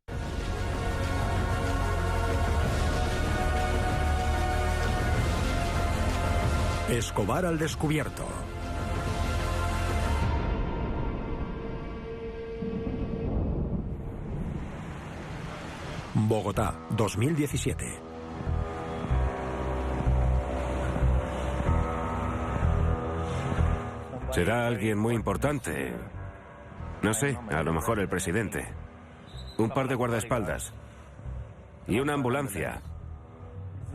Escobar al descubierto. Bogotá, 2017. Será alguien muy importante. No sé, a lo mejor el presidente. Un par de guardaespaldas. Y una ambulancia.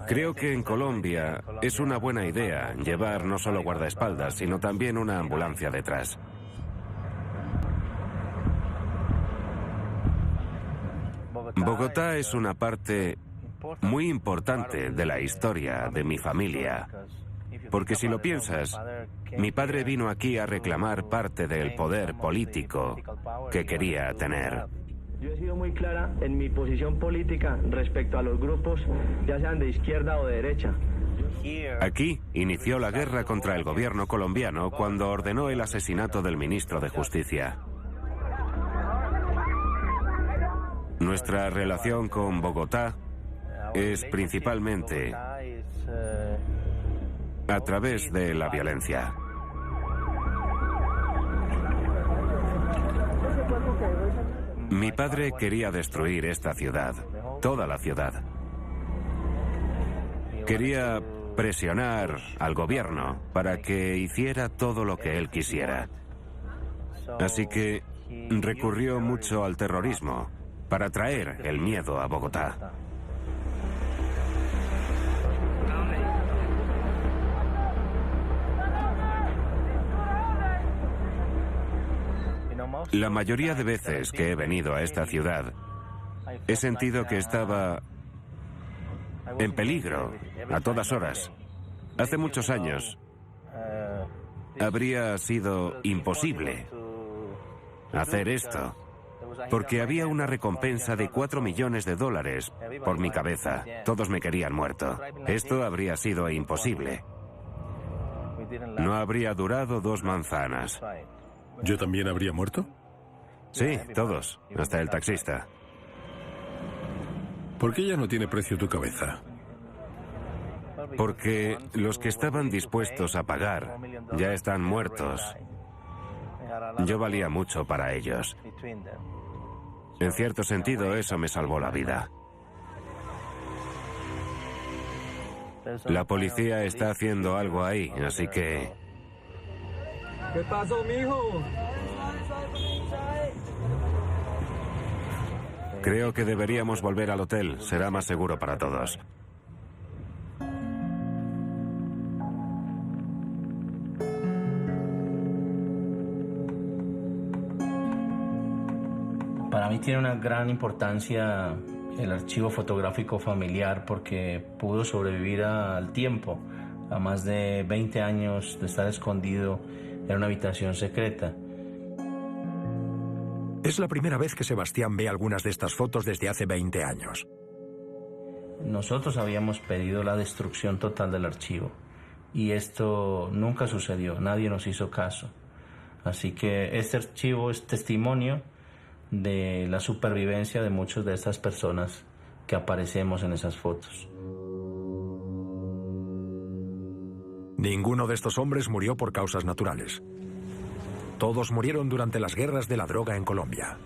Creo que en Colombia es una buena idea llevar no solo guardaespaldas, sino también una ambulancia detrás. Bogotá es una parte muy importante de la historia de mi familia. Porque si lo piensas, mi padre vino aquí a reclamar parte del poder político que quería tener. Yo he sido muy clara en mi posición política respecto a los grupos, ya sean de izquierda o de derecha. Aquí inició la guerra contra el gobierno colombiano cuando ordenó el asesinato del ministro de Justicia. Nuestra relación con Bogotá es principalmente a través de la violencia. Mi padre quería destruir esta ciudad, toda la ciudad. Quería presionar al gobierno para que hiciera todo lo que él quisiera. Así que recurrió mucho al terrorismo para traer el miedo a Bogotá. La mayoría de veces que he venido a esta ciudad, he sentido que estaba en peligro a todas horas. Hace muchos años habría sido imposible hacer esto, porque había una recompensa de $4 millones por mi cabeza. Todos me querían muerto. Esto habría sido imposible. No habría durado 2 manzanas. ¿Yo también habría muerto? Sí, todos, hasta el taxista. ¿Por qué ya no tiene precio tu cabeza? Porque los que estaban dispuestos a pagar ya están muertos. Yo valía mucho para ellos. En cierto sentido, eso me salvó la vida. La policía está haciendo algo ahí, así que... ¿Qué pasó, mijo? Creo que deberíamos volver al hotel. Será más seguro para todos. Para mí tiene una gran importancia el archivo fotográfico familiar porque pudo sobrevivir al tiempo, a más de 20 años de estar escondido en una habitación secreta. Es la primera vez que Sebastián ve algunas de estas fotos desde hace 20 años. Nosotros habíamos pedido la destrucción total del archivo y esto nunca sucedió, nadie nos hizo caso. Así que este archivo es testimonio de la supervivencia de muchas de estas personas que aparecemos en esas fotos. Ninguno de estos hombres murió por causas naturales. Todos murieron durante las guerras de la droga en Colombia.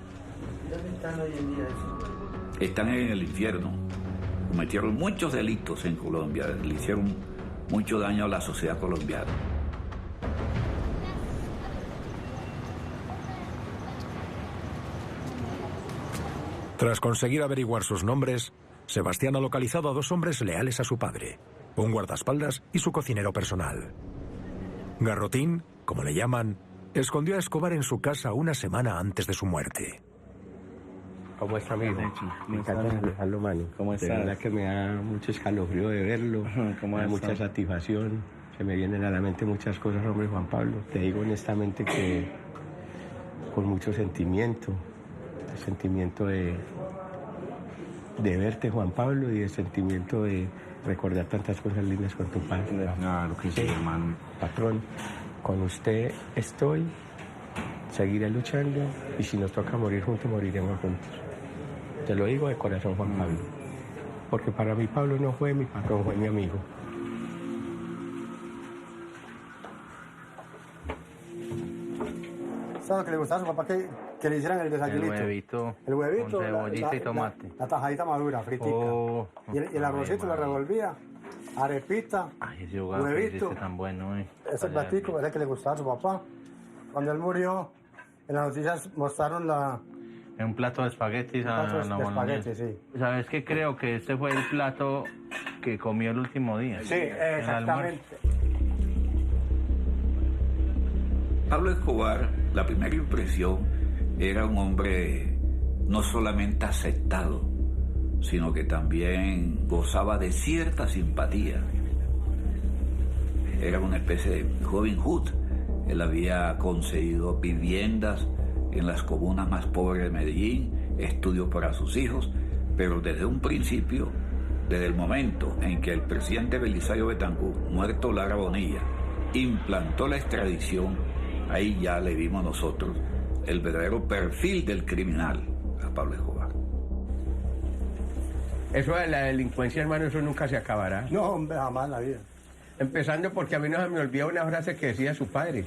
¿Dónde están hoy en día? Están en el infierno. Cometieron muchos delitos en Colombia. Le hicieron mucho daño a la sociedad colombiana. Tras conseguir averiguar sus nombres, Sebastián ha localizado a 2 hombres leales a su padre, un guardaespaldas y su cocinero personal. Garrotín, como le llaman, escondió a Escobar en su casa una semana antes de su muerte. ¿Cómo está, amigo? Me encanta saludarlo, mano. ¿Cómo estás? De verdad que me da mucho escalofrío de verlo, me da mucha satisfacción. Se me vienen a la mente muchas cosas, hombre, Juan Pablo. Te digo honestamente que con mucho sentimiento, el sentimiento de verte, Juan Pablo, y el sentimiento de recordar tantas cosas lindas con tu padre. Claro que sí, hermano. Patrón, con usted estoy, seguiré luchando, y si nos toca morir juntos, moriremos juntos. Te lo digo de corazón, Juan Pablo. Porque para mí Pablo no fue mi patrón, fue mi amigo. ¿Sabes lo que le gustaba a su papá que le hicieran el desayunito? El huevito. Con cebollita y tomate. La tajadita madura, fritica. Oh, y el arrocito lo revolvía. Arepita, ay, ese hogar huevito. tan bueno, Ese platico era el que le gustaba a su papá. Cuando él murió, en las noticias mostraron un plato de espaguetis sí. ¿Sabes qué? Creo que este fue el plato que comió el último día. Sí, exactamente. Pablo Escobar, la primera impresión, era un hombre no solamente aceptado, sino que también gozaba de cierta simpatía. Era una especie de Robin Hood. Él había concedido viviendas en las comunas más pobres de Medellín, estudios para sus hijos, pero desde un principio, desde el momento en que el presidente Belisario Betancur, muerto Lara Bonilla, implantó la extradición, ahí ya le vimos nosotros el verdadero perfil del criminal a Pablo Escobar. Eso de la delincuencia, hermano, eso nunca se acabará. No, hombre, jamás en la vida. Empezando porque a mí no se me olvida una frase que decía su padre.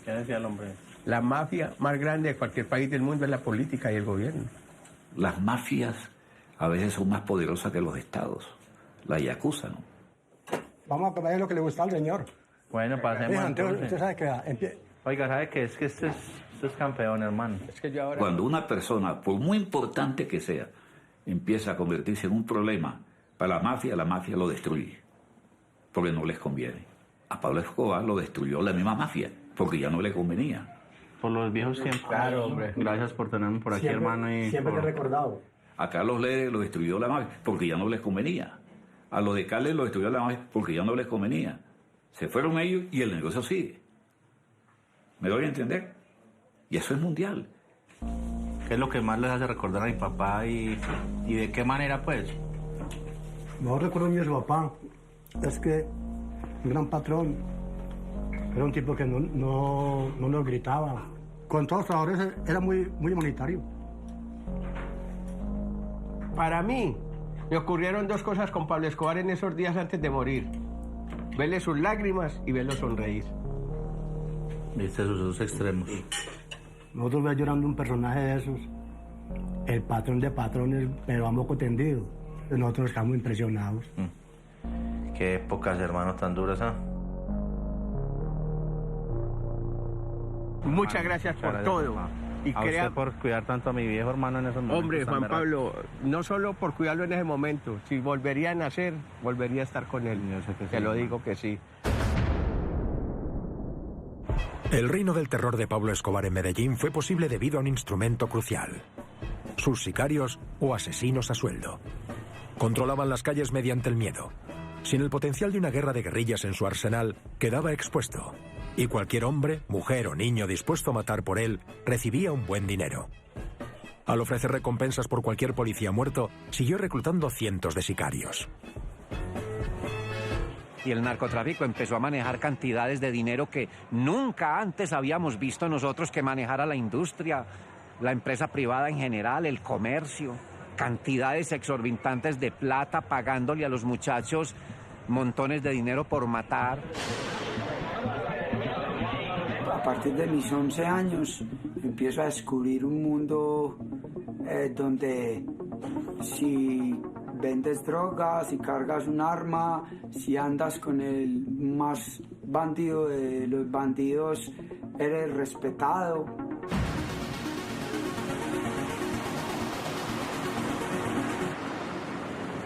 ¿Qué decía el hombre? La mafia más grande de cualquier país del mundo es la política y el gobierno. Las mafias a veces son más poderosas que los estados. La yakuza, ¿no? Vamos a comer lo que le gusta al señor. Bueno, pasemos entonces. Usted sabe que... Oiga, ¿sabe qué? Es que este es campeón, hermano. Es que yo ahora... Cuando una persona, por muy importante que sea, empieza a convertirse en un problema para la mafia lo destruye, porque no les conviene. A Pablo Escobar lo destruyó la misma mafia, porque ya no le convenía. Por los viejos tiempos. Claro, hombre. Gracias por tenerme por aquí, hermano. Y siempre te he recordado. A Carlos Lede lo destruyó la mafia, porque ya no les convenía. A los de Cali lo destruyó la mafia, porque ya no les convenía. Se fueron ellos y el negocio sigue. ¿Me doy a entender? Y eso es mundial. ¿Qué es lo que más les hace recordar a mi papá y de qué manera, pues? No recuerdo ni a su papá. Es que un gran patrón. Era un tipo que no nos gritaba. Con todos los trabajadores era muy humanitario. Para mí, me ocurrieron dos cosas con Pablo Escobar en esos días antes de morir. Verle sus lágrimas y verlo sonreír. Viste sus dos extremos. Nosotros ves llorando un personaje de esos. El patrón de patrones, pero a moco tendido. Nosotros estamos impresionados. Qué épocas, hermano, tan duras, ¿ah? Muchas gracias por todo. Y a usted por cuidar tanto a mi viejo hermano en esos momentos. Hombre, Juan Pablo, no solo por cuidarlo en ese momento, si volvería a nacer, volvería a estar con él. Yo sé que Te sí, lo digo que sí. El reino del terror de Pablo Escobar en Medellín fue posible debido a un instrumento crucial: sus sicarios o asesinos a sueldo. Controlaban las calles mediante el miedo. Sin el potencial de una guerra de guerrillas en su arsenal, quedaba expuesto. Y cualquier hombre, mujer o niño dispuesto a matar por él recibía un buen dinero. Al ofrecer recompensas por cualquier policía muerto, siguió reclutando cientos de sicarios. Y el narcotráfico empezó a manejar cantidades de dinero que nunca antes habíamos visto nosotros que manejara la industria, la empresa privada en general, el comercio. Cantidades exorbitantes de plata pagándole a los muchachos montones de dinero por matar. A partir de mis 11 años empiezo a descubrir un mundo donde si vendes drogas, si cargas un arma, si andas con el más bandido de los bandidos, eres respetado.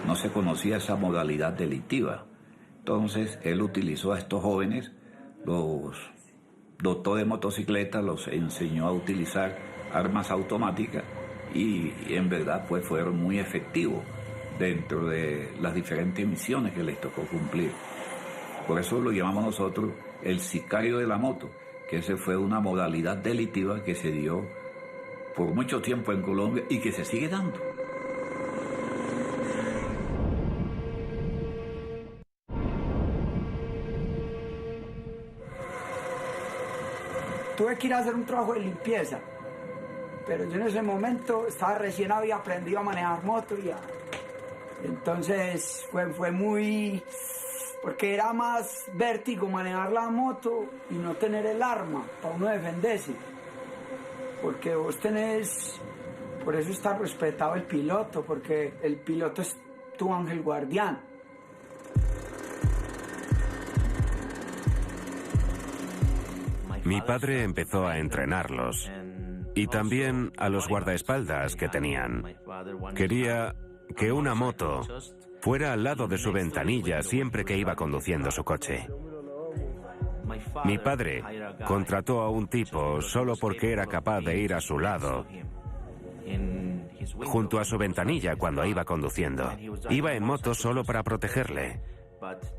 No se conocía esa modalidad delictiva. Entonces él utilizó a estos jóvenes, los dotó de motocicletas, los enseñó a utilizar armas automáticas y en verdad pues fueron muy efectivos dentro de las diferentes misiones que les tocó cumplir. Por eso lo llamamos nosotros el sicario de la moto, que esa fue una modalidad delictiva que se dio por mucho tiempo en Colombia y que se sigue dando. Tuve que ir a hacer un trabajo de limpieza, pero yo en ese momento había aprendido a manejar moto ya. Entonces fue muy... porque era más vértigo manejar la moto y no tener el arma para uno defenderse. Porque vos tenés... Por eso está respetado el piloto, porque el piloto es tu ángel guardián. Mi padre empezó a entrenarlos y también a los guardaespaldas que tenían. Quería que una moto fuera al lado de su ventanilla siempre que iba conduciendo su coche. Mi padre contrató a un tipo solo porque era capaz de ir a su lado, junto a su ventanilla cuando iba conduciendo. Iba en moto solo para protegerle.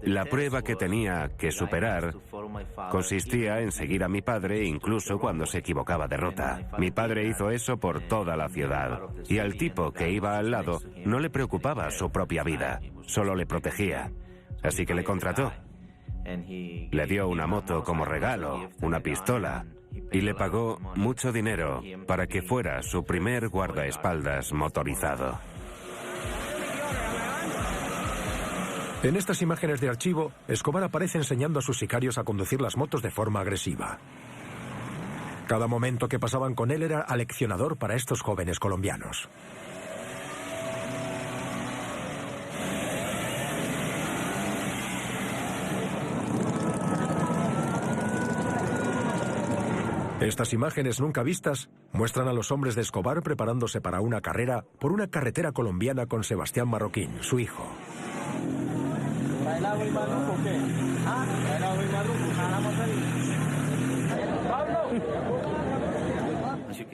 La prueba que tenía que superar consistía en seguir a mi padre incluso cuando se equivocaba de ruta. Mi padre hizo eso por toda la ciudad. Y al tipo que iba al lado no le preocupaba su propia vida, solo le protegía. Así que le contrató. Le dio una moto como regalo, una pistola, y le pagó mucho dinero para que fuera su primer guardaespaldas motorizado. En estas imágenes de archivo, Escobar aparece enseñando a sus sicarios a conducir las motos de forma agresiva. Cada momento que pasaban con él era aleccionador para estos jóvenes colombianos. Estas imágenes nunca vistas muestran a los hombres de Escobar preparándose para una carrera por una carretera colombiana con Sebastián Marroquín, su hijo.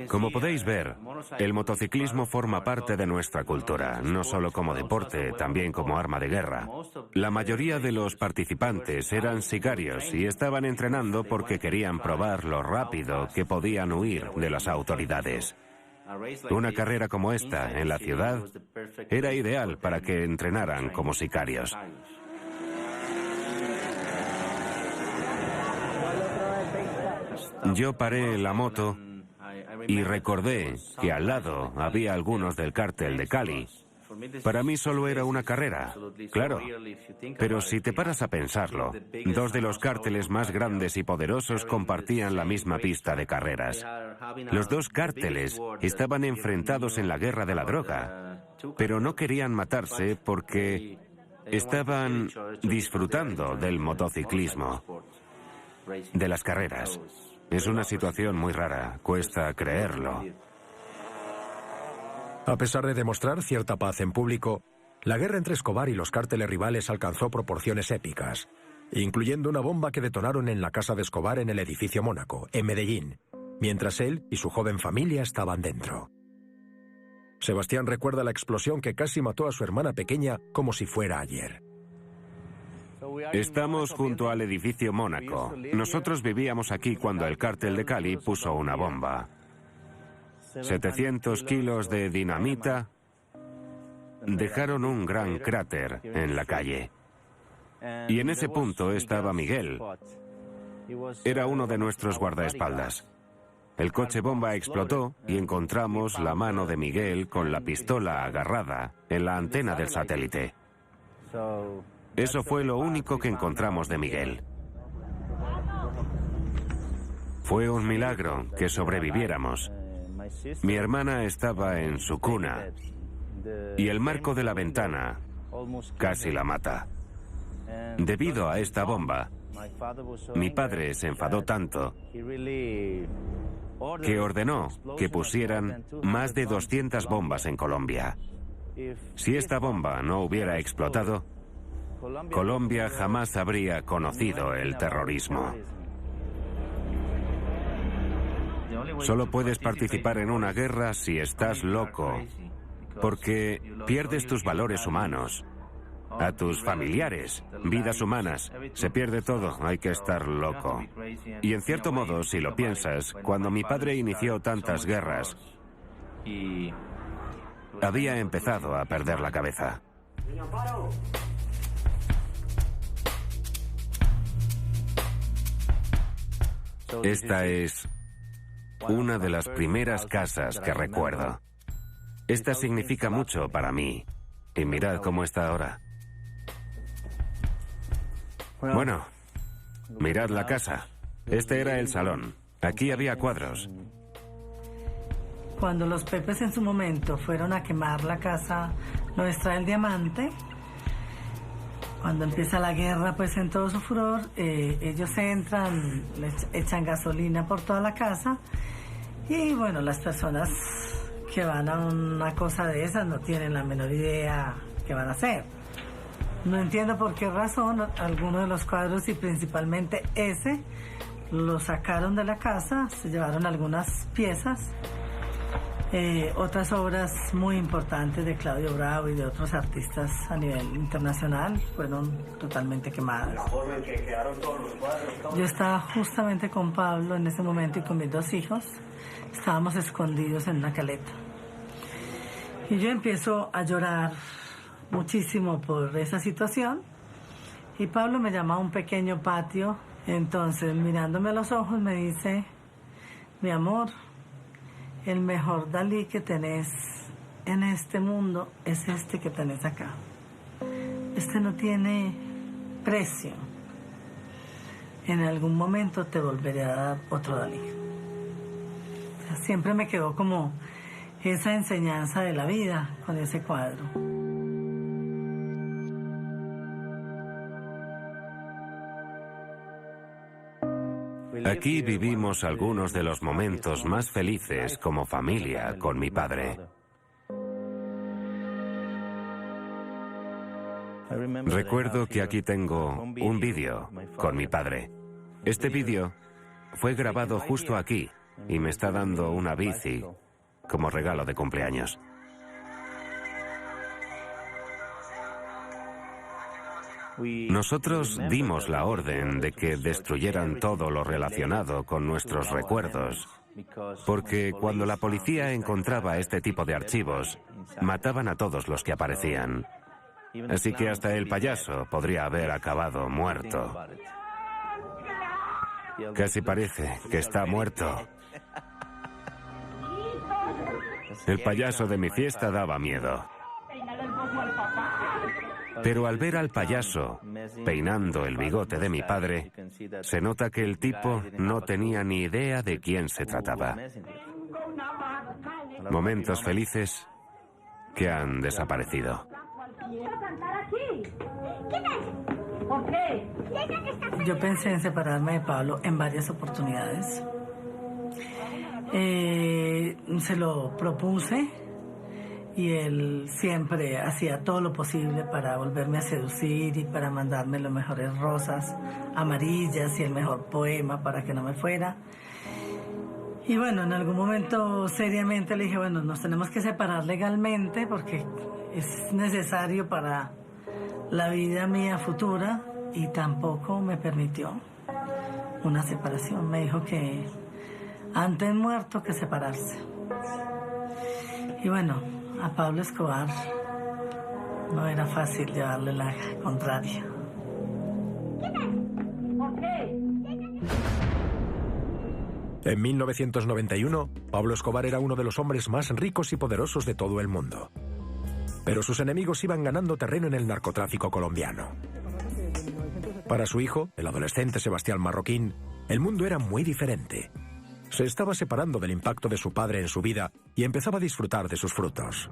Como podéis ver, el motociclismo forma parte de nuestra cultura, no solo como deporte, también como arma de guerra. La mayoría de los participantes eran sicarios y estaban entrenando porque querían probar lo rápido que podían huir de las autoridades. Una carrera como esta en la ciudad era ideal para que entrenaran como sicarios. Yo paré la moto y recordé que al lado había algunos del cártel de Cali. Para mí solo era una carrera, claro. Pero si te paras a pensarlo, dos de los cárteles más grandes y poderosos compartían la misma pista de carreras. Los dos cárteles estaban enfrentados en la guerra de la droga, pero no querían matarse porque estaban disfrutando del motociclismo, de las carreras. Es una situación muy rara, cuesta creerlo. A pesar de demostrar cierta paz en público, la guerra entre Escobar y los cárteles rivales alcanzó proporciones épicas, incluyendo una bomba que detonaron en la casa de Escobar en el edificio Mónaco, en Medellín, mientras él y su joven familia estaban dentro. Sebastián recuerda la explosión que casi mató a su hermana pequeña como si fuera ayer. Estamos junto al edificio Mónaco. Nosotros vivíamos aquí cuando el cártel de Cali puso una bomba. 700 kilos de dinamita dejaron un gran cráter en la calle. Y en ese punto estaba Miguel. Era uno de nuestros guardaespaldas. El coche bomba explotó y encontramos la mano de Miguel con la pistola agarrada en la antena del satélite. Eso fue lo único que encontramos de Miguel. Fue un milagro que sobreviviéramos. Mi hermana estaba en su cuna y el marco de la ventana casi la mata. Debido a esta bomba, mi padre se enfadó tanto que ordenó que pusieran más de 200 bombas en Colombia. Si esta bomba no hubiera explotado, Colombia jamás habría conocido el terrorismo. Solo puedes participar en una guerra si estás loco, porque pierdes tus valores humanos, a tus familiares, vidas humanas. Se pierde todo, hay que estar loco. Y en cierto modo, si lo piensas, cuando mi padre inició tantas guerras, había empezado a perder la cabeza. Esta es una de las primeras casas que recuerdo. Esta significa mucho para mí. Y mirad cómo está ahora. Bueno, mirad la casa. Este era el salón. Aquí había cuadros. Cuando los Pepes en su momento fueron a quemar la casa nuestra del Diamante, Cuando empieza la guerra, pues en todo su furor, ellos entran, les echan gasolina por toda la casa y bueno, las personas que van a una cosa de esas no tienen la menor idea qué van a hacer. No entiendo por qué razón algunos de los cuadros y principalmente ese lo sacaron de la casa, se llevaron algunas piezas. Otras obras muy importantes de Claudio Bravo y de otros artistas a nivel internacional fueron totalmente quemadas. La forma en que quedaron todos los cuadros. Yo estaba justamente con Pablo en ese momento y con mis 2 hijos. Estábamos escondidos en una caleta. Y yo empiezo a llorar muchísimo por esa situación. Y Pablo me llama a un pequeño patio. Entonces, mirándome a los ojos, me dice, mi amor, el mejor Dalí que tenés en este mundo es este que tenés acá. Este no tiene precio. En algún momento te volveré a dar otro Dalí. O sea, siempre me quedó como esa enseñanza de la vida con ese cuadro. Aquí vivimos algunos de los momentos más felices como familia con mi padre. Recuerdo que aquí tengo un vídeo con mi padre. Este vídeo fue grabado justo aquí y me está dando una bici como regalo de cumpleaños. Nosotros dimos la orden de que destruyeran todo lo relacionado con nuestros recuerdos, porque cuando la policía encontraba este tipo de archivos, mataban a todos los que aparecían. Así que hasta el payaso podría haber acabado muerto. Casi parece que está muerto. El payaso de mi fiesta daba miedo. Pero al ver al payaso peinando el bigote de mi padre, se nota que el tipo no tenía ni idea de quién se trataba. Momentos felices que han desaparecido. Yo pensé en separarme de Pablo en varias oportunidades. Se lo propuse. Y él siempre hacía todo lo posible para volverme a seducir y para mandarme las mejores rosas amarillas y el mejor poema para que no me fuera. Y bueno, en algún momento seriamente le dije, bueno, nos tenemos que separar legalmente porque es necesario para la vida mía futura, y tampoco me permitió una separación. Me dijo que antes muerto que separarse. Y bueno, a Pablo Escobar no era fácil llevarle la contraria. En 1991, Pablo Escobar era uno de los hombres más ricos y poderosos de todo el mundo. Pero sus enemigos iban ganando terreno en el narcotráfico colombiano. Para su hijo, el adolescente Sebastián Marroquín, el mundo era muy diferente. Se estaba separando del impacto de su padre en su vida y empezaba a disfrutar de sus frutos.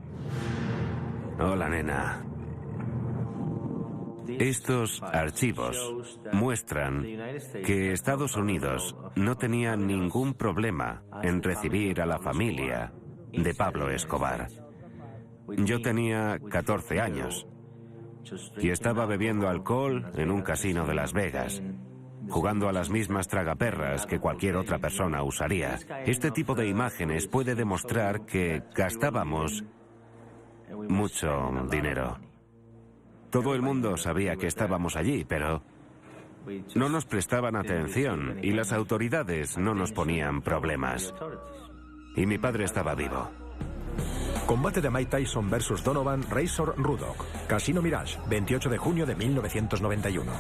Hola, nena. Estos archivos muestran que Estados Unidos no tenía ningún problema en recibir a la familia de Pablo Escobar. Yo tenía 14 años y estaba bebiendo alcohol en un casino de Las Vegas, jugando a las mismas tragaperras que cualquier otra persona usaría. Este tipo de imágenes puede demostrar que gastábamos mucho dinero. Todo el mundo sabía que estábamos allí, pero no nos prestaban atención y las autoridades no nos ponían problemas. Y mi padre estaba vivo. Combate de Mike Tyson versus Donovan Razor Ruddock. Casino Mirage, 28 de junio de 1991.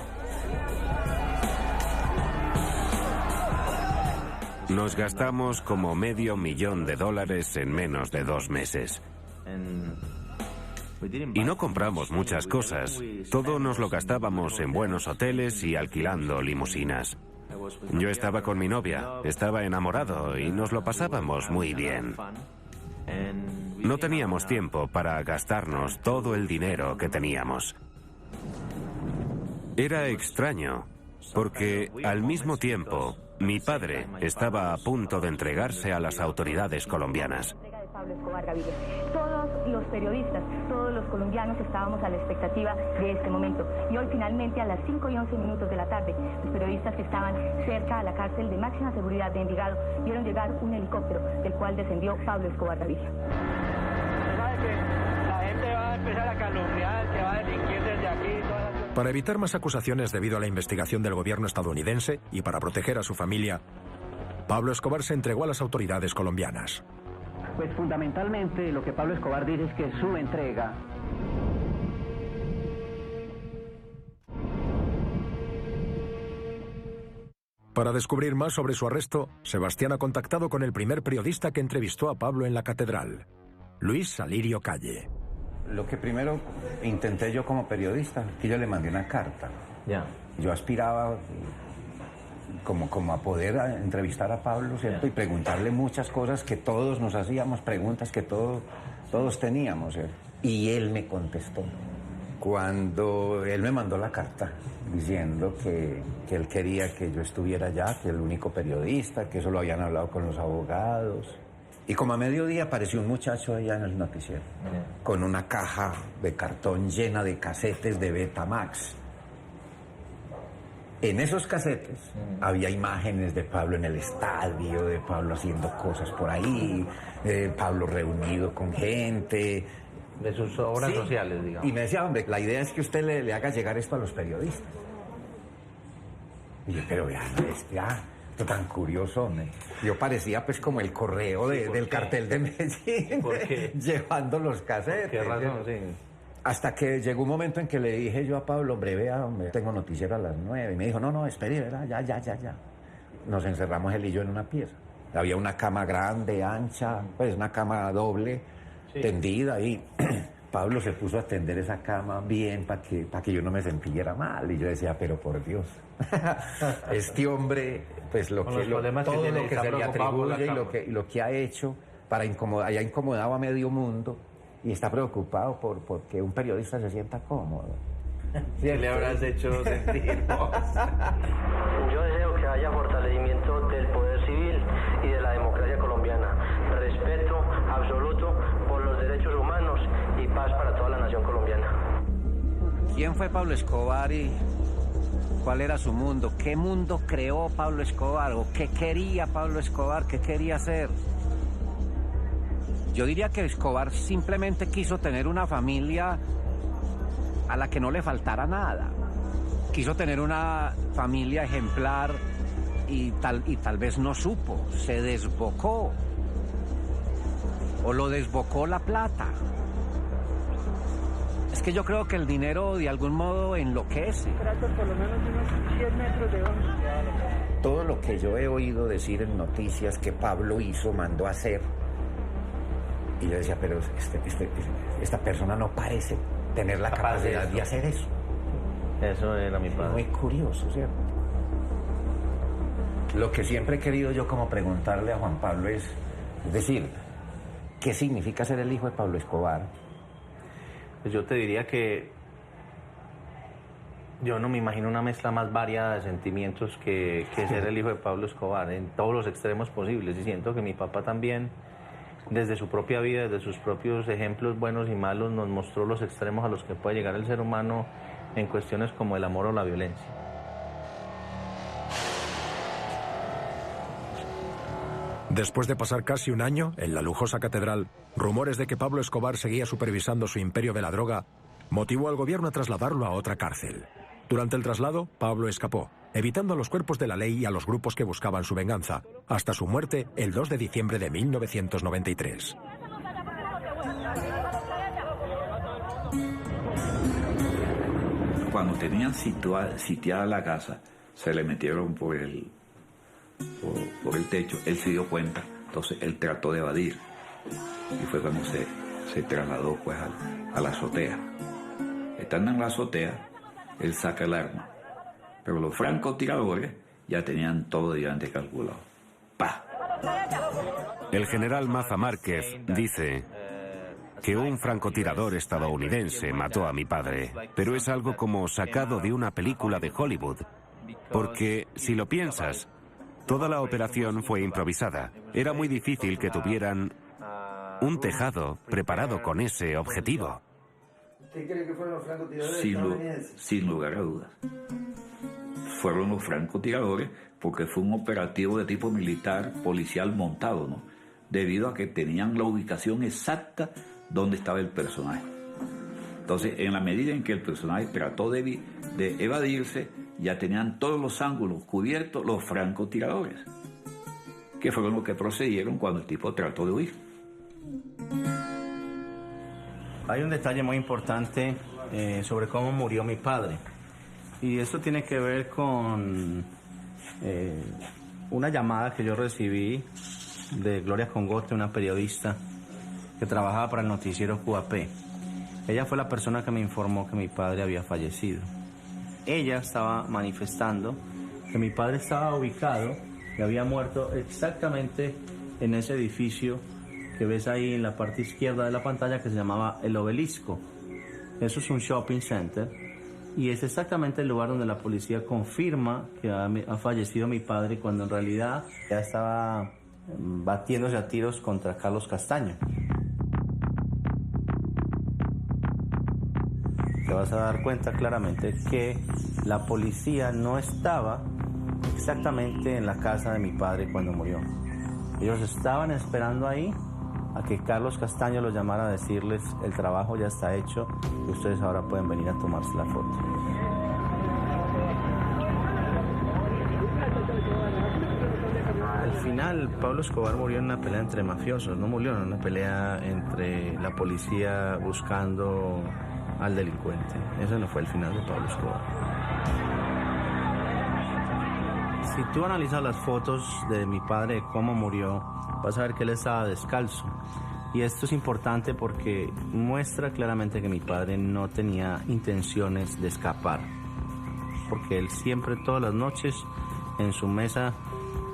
Nos gastamos como $500,000 en menos de 2 meses. Y no compramos muchas cosas. Todo nos lo gastábamos en buenos hoteles y alquilando limusinas. Yo estaba con mi novia, estaba enamorado y nos lo pasábamos muy bien. No teníamos tiempo para gastarnos todo el dinero que teníamos. Era extraño, porque al mismo tiempo mi padre estaba a punto de entregarse a las autoridades colombianas. Pablo Escobar Gaviria. Todos los periodistas, todos los colombianos estábamos a la expectativa de este momento. Y hoy finalmente a las 5:11 de la tarde, los periodistas que estaban cerca a la cárcel de máxima seguridad de Envigado vieron llegar un helicóptero del cual descendió Pablo Escobar Gaviria. ¿Sabe que la gente va a empezar a calumniar, que va a delinquir desde aquí? Para evitar más acusaciones debido a la investigación del gobierno estadounidense y para proteger a su familia, Pablo Escobar se entregó a las autoridades colombianas. Pues fundamentalmente lo que Pablo Escobar dice es que su entrega Para descubrir más sobre su arresto, Sebastián ha contactado con el primer periodista que entrevistó a Pablo en la catedral, Luis Salirio Calle. Lo que primero intenté yo como periodista, que yo le mandé una carta. Yo aspiraba como a poder entrevistar a Pablo, ¿cierto? Y preguntarle muchas cosas que todos nos hacíamos, preguntas que todos teníamos, ¿cierto? Y él me contestó. Cuando él me mandó la carta diciendo que él quería que yo estuviera allá, que el único periodista, que eso lo habían hablado con los abogados. Y como a mediodía apareció un muchacho allá en el noticiero, con una caja de cartón llena de casetes de Betamax. En esos casetes había imágenes de Pablo en el estadio, de Pablo haciendo cosas por ahí, Pablo reunido con gente. De sus obras sociales, digamos. Y me decía, hombre, la idea es que usted le haga llegar esto a los periodistas. Y yo, pero vean, esto tan curioso, hombre. Yo parecía pues como el correo del cartel de Medellín, llevando los casetes. ¿Qué razón? Sí. Hasta que llegó un momento en que le dije yo a Pablo, hombre, vea, hombre, tengo noticiero a las 9. Y me dijo, no, espere, ¿verdad? Ya. Nos encerramos él y yo en una pieza. Había una cama grande, ancha, pues una cama doble, tendida, y Pablo se puso a tender esa cama bien para que yo no me sintiera mal. Y yo decía, pero por Dios, este hombre, pues todo lo que se le atribuye y lo que ha hecho para incomodar, haya incomodado a medio mundo. Y está preocupado porque un periodista se sienta cómodo. ¿Qué le habrás hecho sentir vos? Yo deseo que haya fortalecimiento del poder civil y de la democracia colombiana, respeto absoluto por los derechos humanos y paz para toda la nación colombiana. ¿Quién fue Pablo Escobar y cuál era su mundo? ¿Qué mundo creó Pablo Escobar? ¿O qué quería Pablo Escobar? ¿Qué quería hacer? Yo diría que Escobar simplemente quiso tener una familia a la que no le faltara nada. Quiso tener una familia ejemplar y tal vez no supo, se desbocó. O lo desbocó la plata. Es que yo creo que el dinero de algún modo enloquece. Trata por lo menos unos 100 metros de onda. Todo lo que yo he oído decir en noticias que Pablo hizo, mandó a hacer. Y yo decía, pero esta persona no parece tener la capacidad de hacer eso. Eso era mi padre. Muy curioso, ¿cierto? Lo que siempre he querido yo como preguntarle a Juan Pablo es decir, ¿qué significa ser el hijo de Pablo Escobar? Pues yo te diría que yo no me imagino una mezcla más variada de sentimientos que ser el hijo de Pablo Escobar, en todos los extremos posibles. Y siento que mi papá también, desde su propia vida, desde sus propios ejemplos buenos y malos, nos mostró los extremos a los que puede llegar el ser humano en cuestiones como el amor o la violencia. Después de pasar casi un año en la lujosa catedral, rumores de que Pablo Escobar seguía supervisando su imperio de la droga motivó al gobierno a trasladarlo a otra cárcel. Durante el traslado, Pablo escapó, evitando a los cuerpos de la ley y a los grupos que buscaban su venganza, hasta su muerte el 2 de diciembre de 1993. Cuando tenían sitiada la casa, se le metieron por el techo. Él se dio cuenta, entonces él trató de evadir. Y fue cuando se trasladó pues a la azotea. Estando en la azotea, él saca el arma. Pero los francotiradores ya tenían todo delante calculado. ¡Pah! El general Maza Márquez dice que un francotirador estadounidense mató a mi padre, pero es algo como sacado de una película de Hollywood. Porque, si lo piensas, toda la operación fue improvisada. Era muy difícil que tuvieran un tejado preparado con ese objetivo. ¿Usted cree que fueron los francotiradores? Sin lugar a dudas. Fueron los francotiradores porque fue un operativo de tipo militar, policial montado, ¿no? Debido a que tenían la ubicación exacta donde estaba el personaje. Entonces, en la medida en que el personaje trató de evadirse, ya tenían todos los ángulos cubiertos los francotiradores, que fueron los que procedieron cuando el tipo trató de huir. Hay un detalle muy importante sobre cómo murió mi padre. Y esto tiene que ver con una llamada que yo recibí de Gloria Congote, una periodista que trabajaba para el noticiero QAP. Ella fue la persona que me informó que mi padre había fallecido. Ella estaba manifestando que mi padre estaba ubicado y había muerto exactamente en ese edificio que ves ahí en la parte izquierda de la pantalla, que se llamaba El Obelisco. Eso es un shopping center y es exactamente el lugar donde la policía confirma que ha fallecido mi padre, cuando en realidad ya estaba batiéndose a tiros contra Carlos Castaño. Te vas a dar cuenta claramente que la policía no estaba exactamente en la casa de mi padre cuando murió. Ellos estaban esperando ahí a que Carlos Castaño los llamara a decirles: el trabajo ya está hecho y ustedes ahora pueden venir a tomarse la foto. Al final, Pablo Escobar murió en una pelea entre mafiosos, no murió en una pelea entre la policía buscando al delincuente. Ese no fue el final de Pablo Escobar. Si tú analizas las fotos de mi padre, cómo murió, vas a ver que él estaba descalzo. Y esto es importante porque muestra claramente que mi padre no tenía intenciones de escapar. Porque él siempre, todas las noches, en su mesa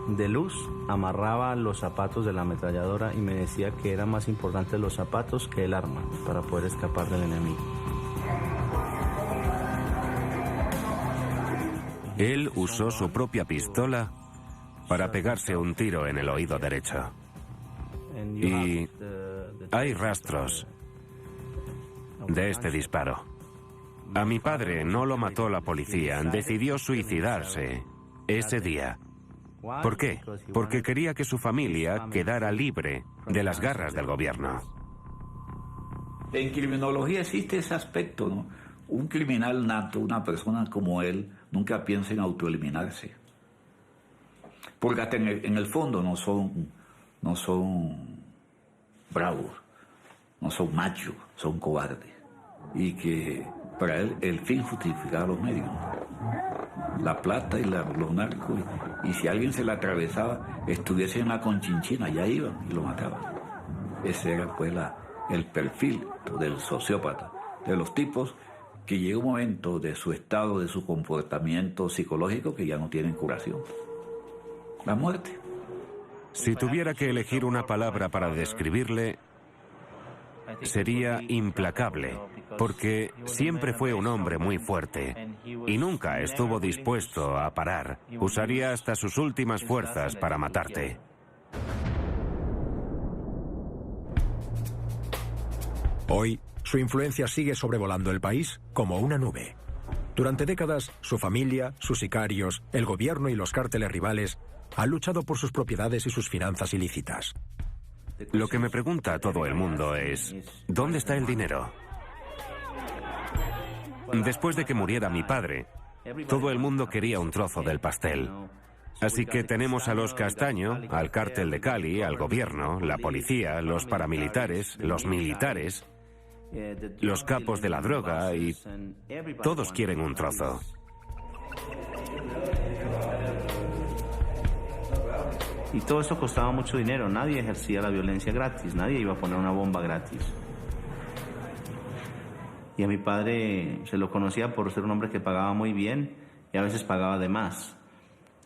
de luz, amarraba los zapatos de la ametralladora y me decía que eran más importantes los zapatos que el arma para poder escapar del enemigo. Él usó su propia pistola para pegarse un tiro en el oído derecho. Y hay rastros de este disparo. A mi padre no lo mató la policía, decidió suicidarse ese día. ¿Por qué? Porque quería que su familia quedara libre de las garras del gobierno. En criminología existe ese aspecto, ¿no? Un criminal nato, una persona como él, nunca piensa en autoeliminarse. Porque hasta en el fondo no son bravos, no son machos, son cobardes. Y que para él el fin justificaba los medios. La plata y los narcos. Y si alguien se le atravesaba, estuviese en la Conchinchina, ya iban y lo mataban. Ese era pues el perfil del sociópata, de los tipos que llega un momento de su estado, de su comportamiento psicológico, que ya no tienen curación. La muerte. Si tuviera que elegir una palabra para describirle, sería implacable, porque siempre fue un hombre muy fuerte y nunca estuvo dispuesto a parar. Usaría hasta sus últimas fuerzas para matarte. Hoy, su influencia sigue sobrevolando el país como una nube. Durante décadas, su familia, sus sicarios, el gobierno y los cárteles rivales han luchado por sus propiedades y sus finanzas ilícitas. Lo que me pregunta todo el mundo es: ¿dónde está el dinero? Después de que muriera mi padre, todo el mundo quería un trozo del pastel. Así que tenemos a los Castaño, al cártel de Cali, al gobierno, la policía, los paramilitares, los militares, los capos de la droga, y todos quieren un trozo. Y todo eso costaba mucho dinero. Nadie ejercía la violencia gratis, nadie iba a poner una bomba gratis. Y a mi padre se lo conocía por ser un hombre que pagaba muy bien y a veces pagaba de más.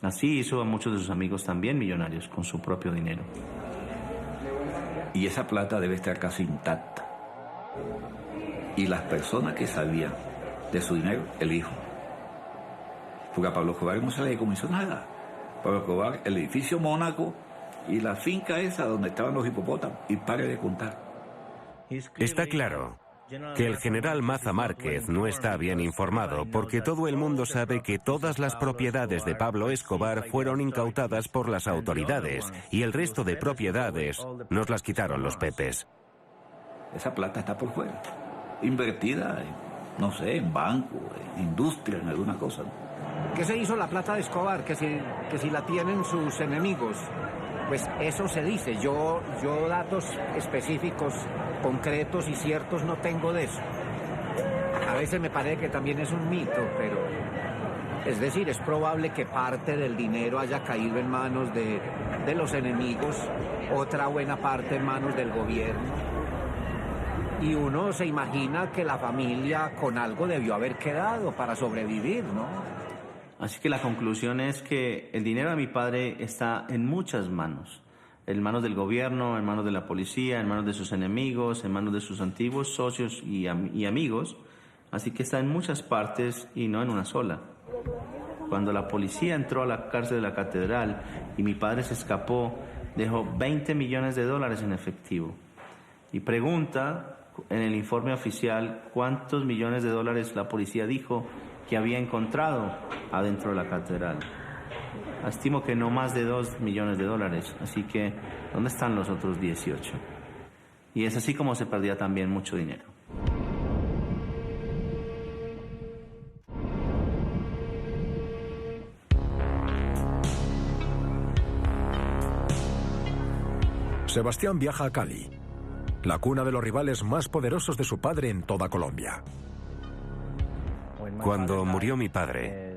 Así hizo a muchos de sus amigos también millonarios con su propio dinero. Y esa plata debe estar casi intacta. Y las personas que sabían de su dinero, el hijo. Porque a Pablo Escobar no se le decomisó nada. Pablo Escobar, el edificio Mónaco y la finca esa donde estaban los hipopótamos. Y pare de contar. Está claro que el general Maza Márquez no está bien informado porque todo el mundo sabe que todas las propiedades de Pablo Escobar fueron incautadas por las autoridades y el resto de propiedades nos las quitaron los pepes. Esa plata está por fuera, invertida en, no sé, en banco, en industria, en alguna cosa. ¿Qué se hizo la plata de Escobar? Que si la tienen sus enemigos. Pues eso se dice. Yo datos específicos, concretos y ciertos no tengo de eso. A veces me parece que también es un mito, pero... Es decir, es probable que parte del dinero haya caído en manos de los enemigos, otra buena parte en manos del gobierno. Y uno se imagina que la familia con algo debió haber quedado para sobrevivir, ¿no? Así que la conclusión es que el dinero de mi padre está en muchas manos. En manos del gobierno, en manos de la policía, en manos de sus enemigos, en manos de sus antiguos socios y amigos. Así que está en muchas partes y no en una sola. Cuando la policía entró a la cárcel de la Catedral y mi padre se escapó, dejó $20 millones en efectivo. Y pregunta en el informe oficial cuántos millones de dólares la policía dijo que había encontrado adentro de la catedral. Estimo que no más de $2 millones, así que ¿dónde están los otros 18? Y es así como se perdía también mucho dinero. Sebastián viaja a Cali, la cuna de los rivales más poderosos de su padre en toda Colombia. Cuando murió mi padre,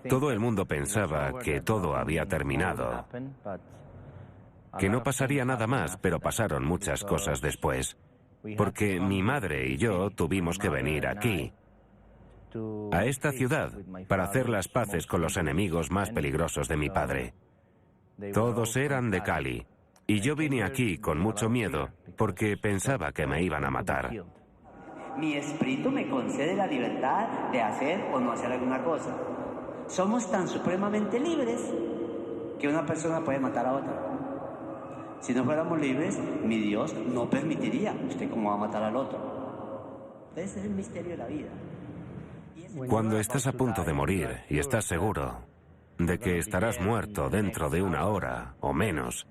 todo el mundo pensaba que todo había terminado, que no pasaría nada más, pero pasaron muchas cosas después, porque mi madre y yo tuvimos que venir aquí, a esta ciudad, para hacer las paces con los enemigos más peligrosos de mi padre. Todos eran de Cali, y yo vine aquí con mucho miedo, porque pensaba que me iban a matar. Mi espíritu me concede la libertad de hacer o no hacer alguna cosa. Somos tan supremamente libres que una persona puede matar a otra. Si no fuéramos libres, mi Dios no permitiría. ¿Usted cómo va a matar al otro? Ese es el misterio de la vida. Cuando estás a punto de morir y estás seguro de que estarás muerto dentro de 1 hora o menos,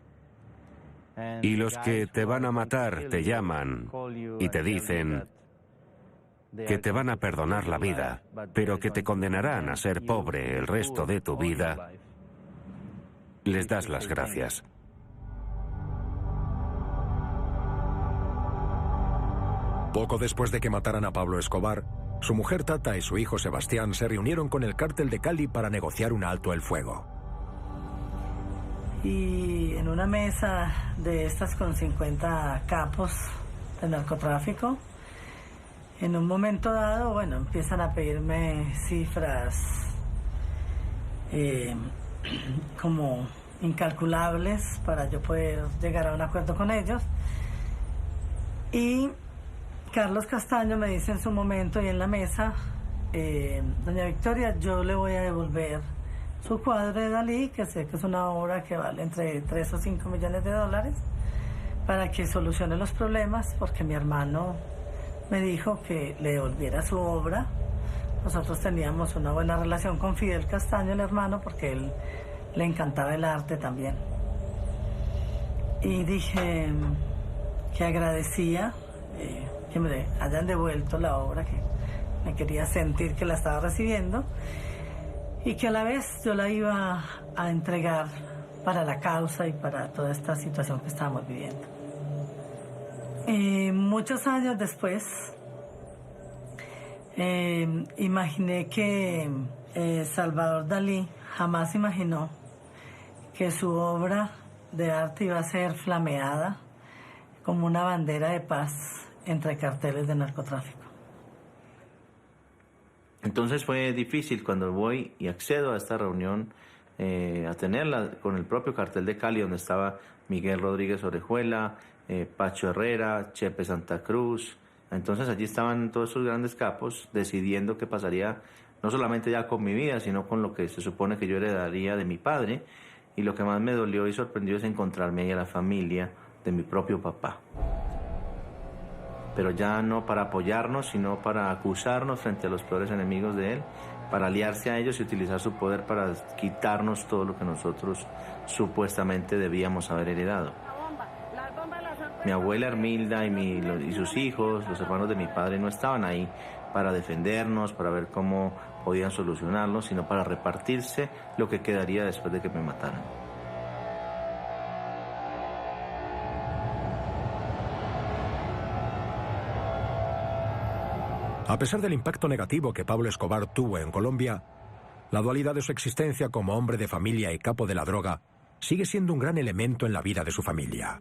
y los que te van a matar te llaman y te dicen que te van a perdonar la vida, pero que te condenarán a ser pobre el resto de tu vida, les das las gracias. Poco después de que mataran a Pablo Escobar, su mujer Tata y su hijo Sebastián se reunieron con el cártel de Cali para negociar un alto el fuego. Y en una mesa de estas con 50 capos de narcotráfico, en un momento dado, bueno, empiezan a pedirme cifras como incalculables para yo poder llegar a un acuerdo con ellos. Y Carlos Castaño me dice en su momento y en la mesa, doña Victoria, yo le voy a devolver su cuadro de Dalí, que sé que es una obra que vale entre 3 o 5 millones de dólares, para que solucione los problemas, porque mi hermano me dijo que le devolviera su obra. Nosotros teníamos una buena relación con Fidel Castaño, el hermano, porque él le encantaba el arte también. Y dije que agradecía que me hayan devuelto la obra, que me quería sentir que la estaba recibiendo y que a la vez yo la iba a entregar para la causa y para toda esta situación que estábamos viviendo. Muchos años después, imaginé que Salvador Dalí jamás imaginó que su obra de arte iba a ser flameada como una bandera de paz entre carteles de narcotráfico. Entonces fue difícil cuando voy y accedo a esta reunión, a tenerla con el propio cartel de Cali, donde estaba Miguel Rodríguez Orejuela, Pacho Herrera, Chepe Santa Cruz. Entonces allí estaban todos esos grandes capos decidiendo qué pasaría no solamente ya con mi vida, sino con lo que se supone que yo heredaría de mi padre. Y lo que más me dolió y sorprendió es encontrarme ahí a la familia de mi propio papá. Pero ya no para apoyarnos, sino para acusarnos frente a los peores enemigos de él, para aliarse a ellos y utilizar su poder para quitarnos todo lo que nosotros supuestamente debíamos haber heredado. Mi abuela Hermilda y sus hijos, los hermanos de mi padre, no estaban ahí para defendernos, para ver cómo podían solucionarlo, sino para repartirse lo que quedaría después de que me mataran. A pesar del impacto negativo que Pablo Escobar tuvo en Colombia, la dualidad de su existencia como hombre de familia y capo de la droga sigue siendo un gran elemento en la vida de su familia.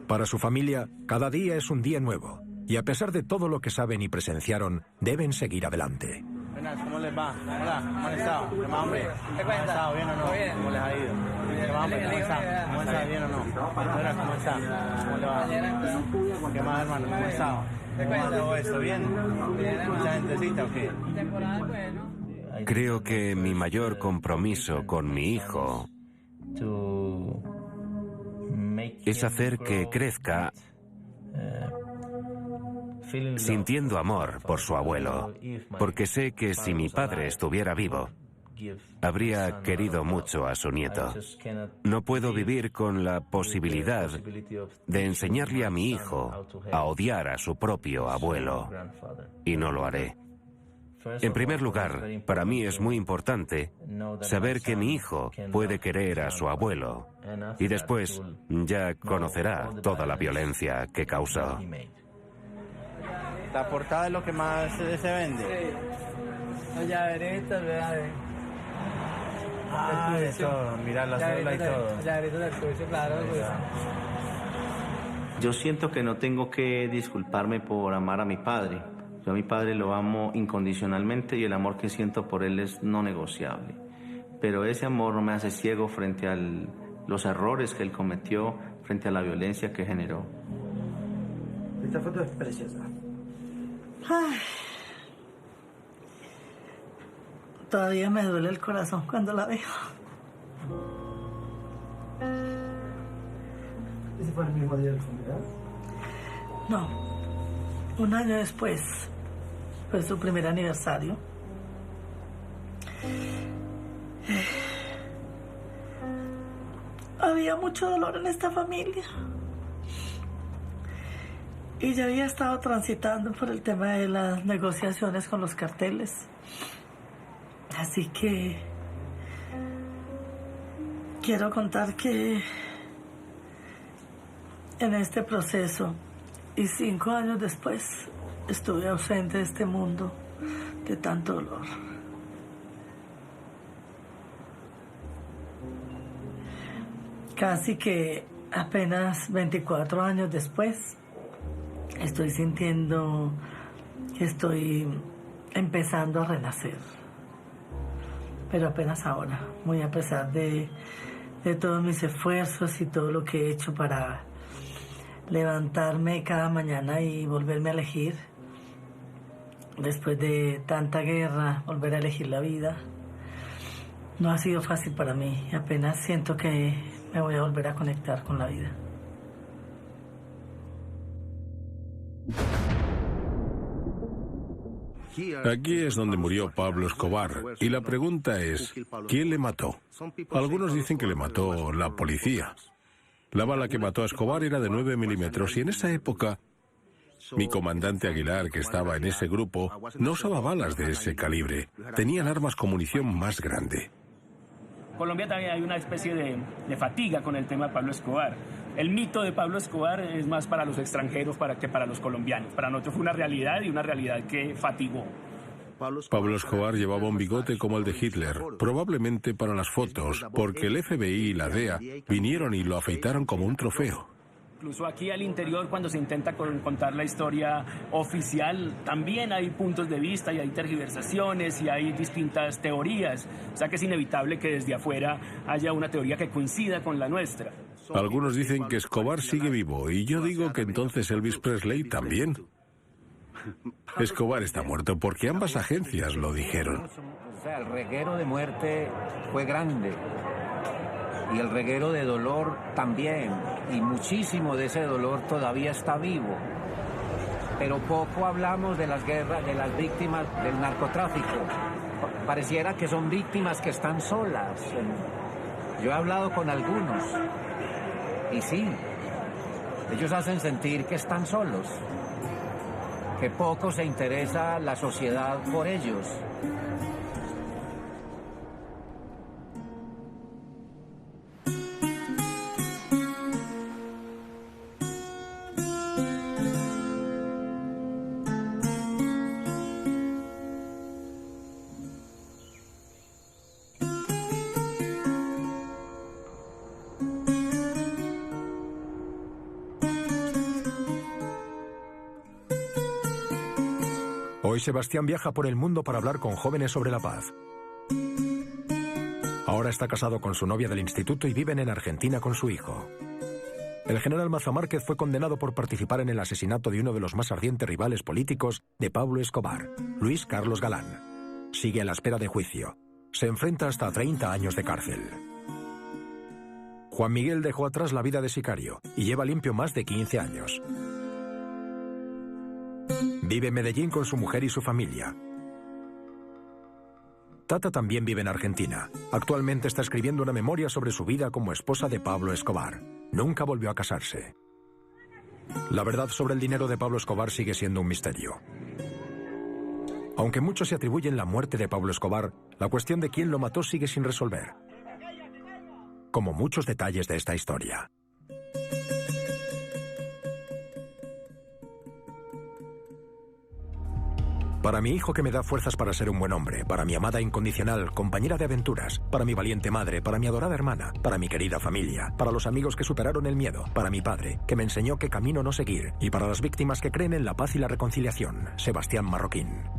Para su familia, cada día es un día nuevo, y a pesar de todo lo que saben y presenciaron, deben seguir adelante. Buenas, ¿cómo les va? Hola, ¿cómo han estado? ¿Qué más, hombre? ¿Cómo han estado? ¿Bien o no? ¿Cómo les ha ido? ¿Qué más, hombre? ¿Cómo está? ¿Cómo está? ¿Bien o no? Hola, ¿cómo está? ¿Cómo le va? ¿Qué más, hermano? ¿Cómo ha estado? ¿Cómo ha todo esto? ¿Bien? ¿Mucha gentecita o qué? Creo que mi mayor compromiso con mi hijo es hacer que crezca sintiendo amor por su abuelo, porque sé que si mi padre estuviera vivo, habría querido mucho a su nieto. No puedo vivir con la posibilidad de enseñarle a mi hijo a odiar a su propio abuelo, y no lo haré. En primer lugar, para mí es muy importante saber que mi hijo puede querer a su abuelo, y después ya conocerá toda la violencia que causó. La portada es lo que más se vende. Sí. Los llaveritos, ¿verdad? Ah, de todo, mira la cédula y todo. Los llaveritos del curso, claro. Pues. Yo siento que no tengo que disculparme por amar a mi padre. Yo a mi padre lo amo incondicionalmente y el amor que siento por él es no negociable. Pero ese amor no me hace ciego frente a los errores que él cometió, frente a la violencia que generó. Esta foto es preciosa. Ay. Todavía me duele el corazón cuando la veo. ¿Ese fue el mismo día del funeral? No, un año después. Fue su primer aniversario. Había mucho dolor en esta familia. Y ya había estado transitando por el tema de las negociaciones con los carteles. Así que quiero contar que en este proceso y 5 años después estuve ausente de este mundo de tanto dolor. Casi que apenas 24 años después estoy sintiendo que estoy empezando a renacer. Pero apenas ahora, muy a pesar de todos mis esfuerzos y todo lo que he hecho para levantarme cada mañana y volverme a elegir. Después de tanta guerra, volver a elegir la vida. No ha sido fácil para mí. Apenas siento que me voy a volver a conectar con la vida. Aquí es donde murió Pablo Escobar, y la pregunta es, ¿quién le mató? Algunos dicen que le mató la policía. La bala que mató a Escobar era de 9 milímetros, y en esa época, mi comandante Aguilar, que estaba en ese grupo, no usaba balas de ese calibre. Tenían armas con munición más grande. En Colombia también hay una especie de fatiga con el tema de Pablo Escobar. El mito de Pablo Escobar es más para los extranjeros que para los colombianos. Para nosotros fue una realidad y una realidad que fatigó. Pablo Escobar llevaba un bigote como el de Hitler, probablemente para las fotos, porque el FBI y la DEA vinieron y lo afeitaron como un trofeo. Incluso aquí al interior, cuando se intenta contar la historia oficial, también hay puntos de vista y hay tergiversaciones y hay distintas teorías. O sea que es inevitable que desde afuera haya una teoría que coincida con la nuestra. Algunos dicen que Escobar sigue vivo y yo digo que entonces Elvis Presley también. Escobar está muerto porque ambas agencias lo dijeron. O sea, el reguero de muerte fue grande. Y el reguero de dolor también, y muchísimo de ese dolor todavía está vivo. Pero poco hablamos de las guerras, de las víctimas del narcotráfico. Pareciera que son víctimas que están solas. Yo he hablado con algunos, y sí, ellos hacen sentir que están solos, que poco se interesa la sociedad por ellos. Hoy Sebastián viaja por el mundo para hablar con jóvenes sobre la paz. Ahora está casado con su novia del instituto y viven en Argentina con su hijo. El general Maza Márquez fue condenado por participar en el asesinato de uno de los más ardientes rivales políticos de Pablo Escobar, Luis Carlos Galán. Sigue a la espera de juicio. Se enfrenta hasta 30 años de cárcel. Juan Miguel dejó atrás la vida de sicario y lleva limpio más de 15 años. Vive en Medellín con su mujer y su familia. Tata también vive en Argentina. Actualmente está escribiendo una memoria sobre su vida como esposa de Pablo Escobar. Nunca volvió a casarse. La verdad sobre el dinero de Pablo Escobar sigue siendo un misterio. Aunque muchos se atribuyen la muerte de Pablo Escobar, la cuestión de quién lo mató sigue sin resolver. Como muchos detalles de esta historia. Para mi hijo que me da fuerzas para ser un buen hombre, para mi amada incondicional, compañera de aventuras, para mi valiente madre, para mi adorada hermana, para mi querida familia, para los amigos que superaron el miedo, para mi padre, que me enseñó qué camino no seguir, y para las víctimas que creen en la paz y la reconciliación, Sebastián Marroquín.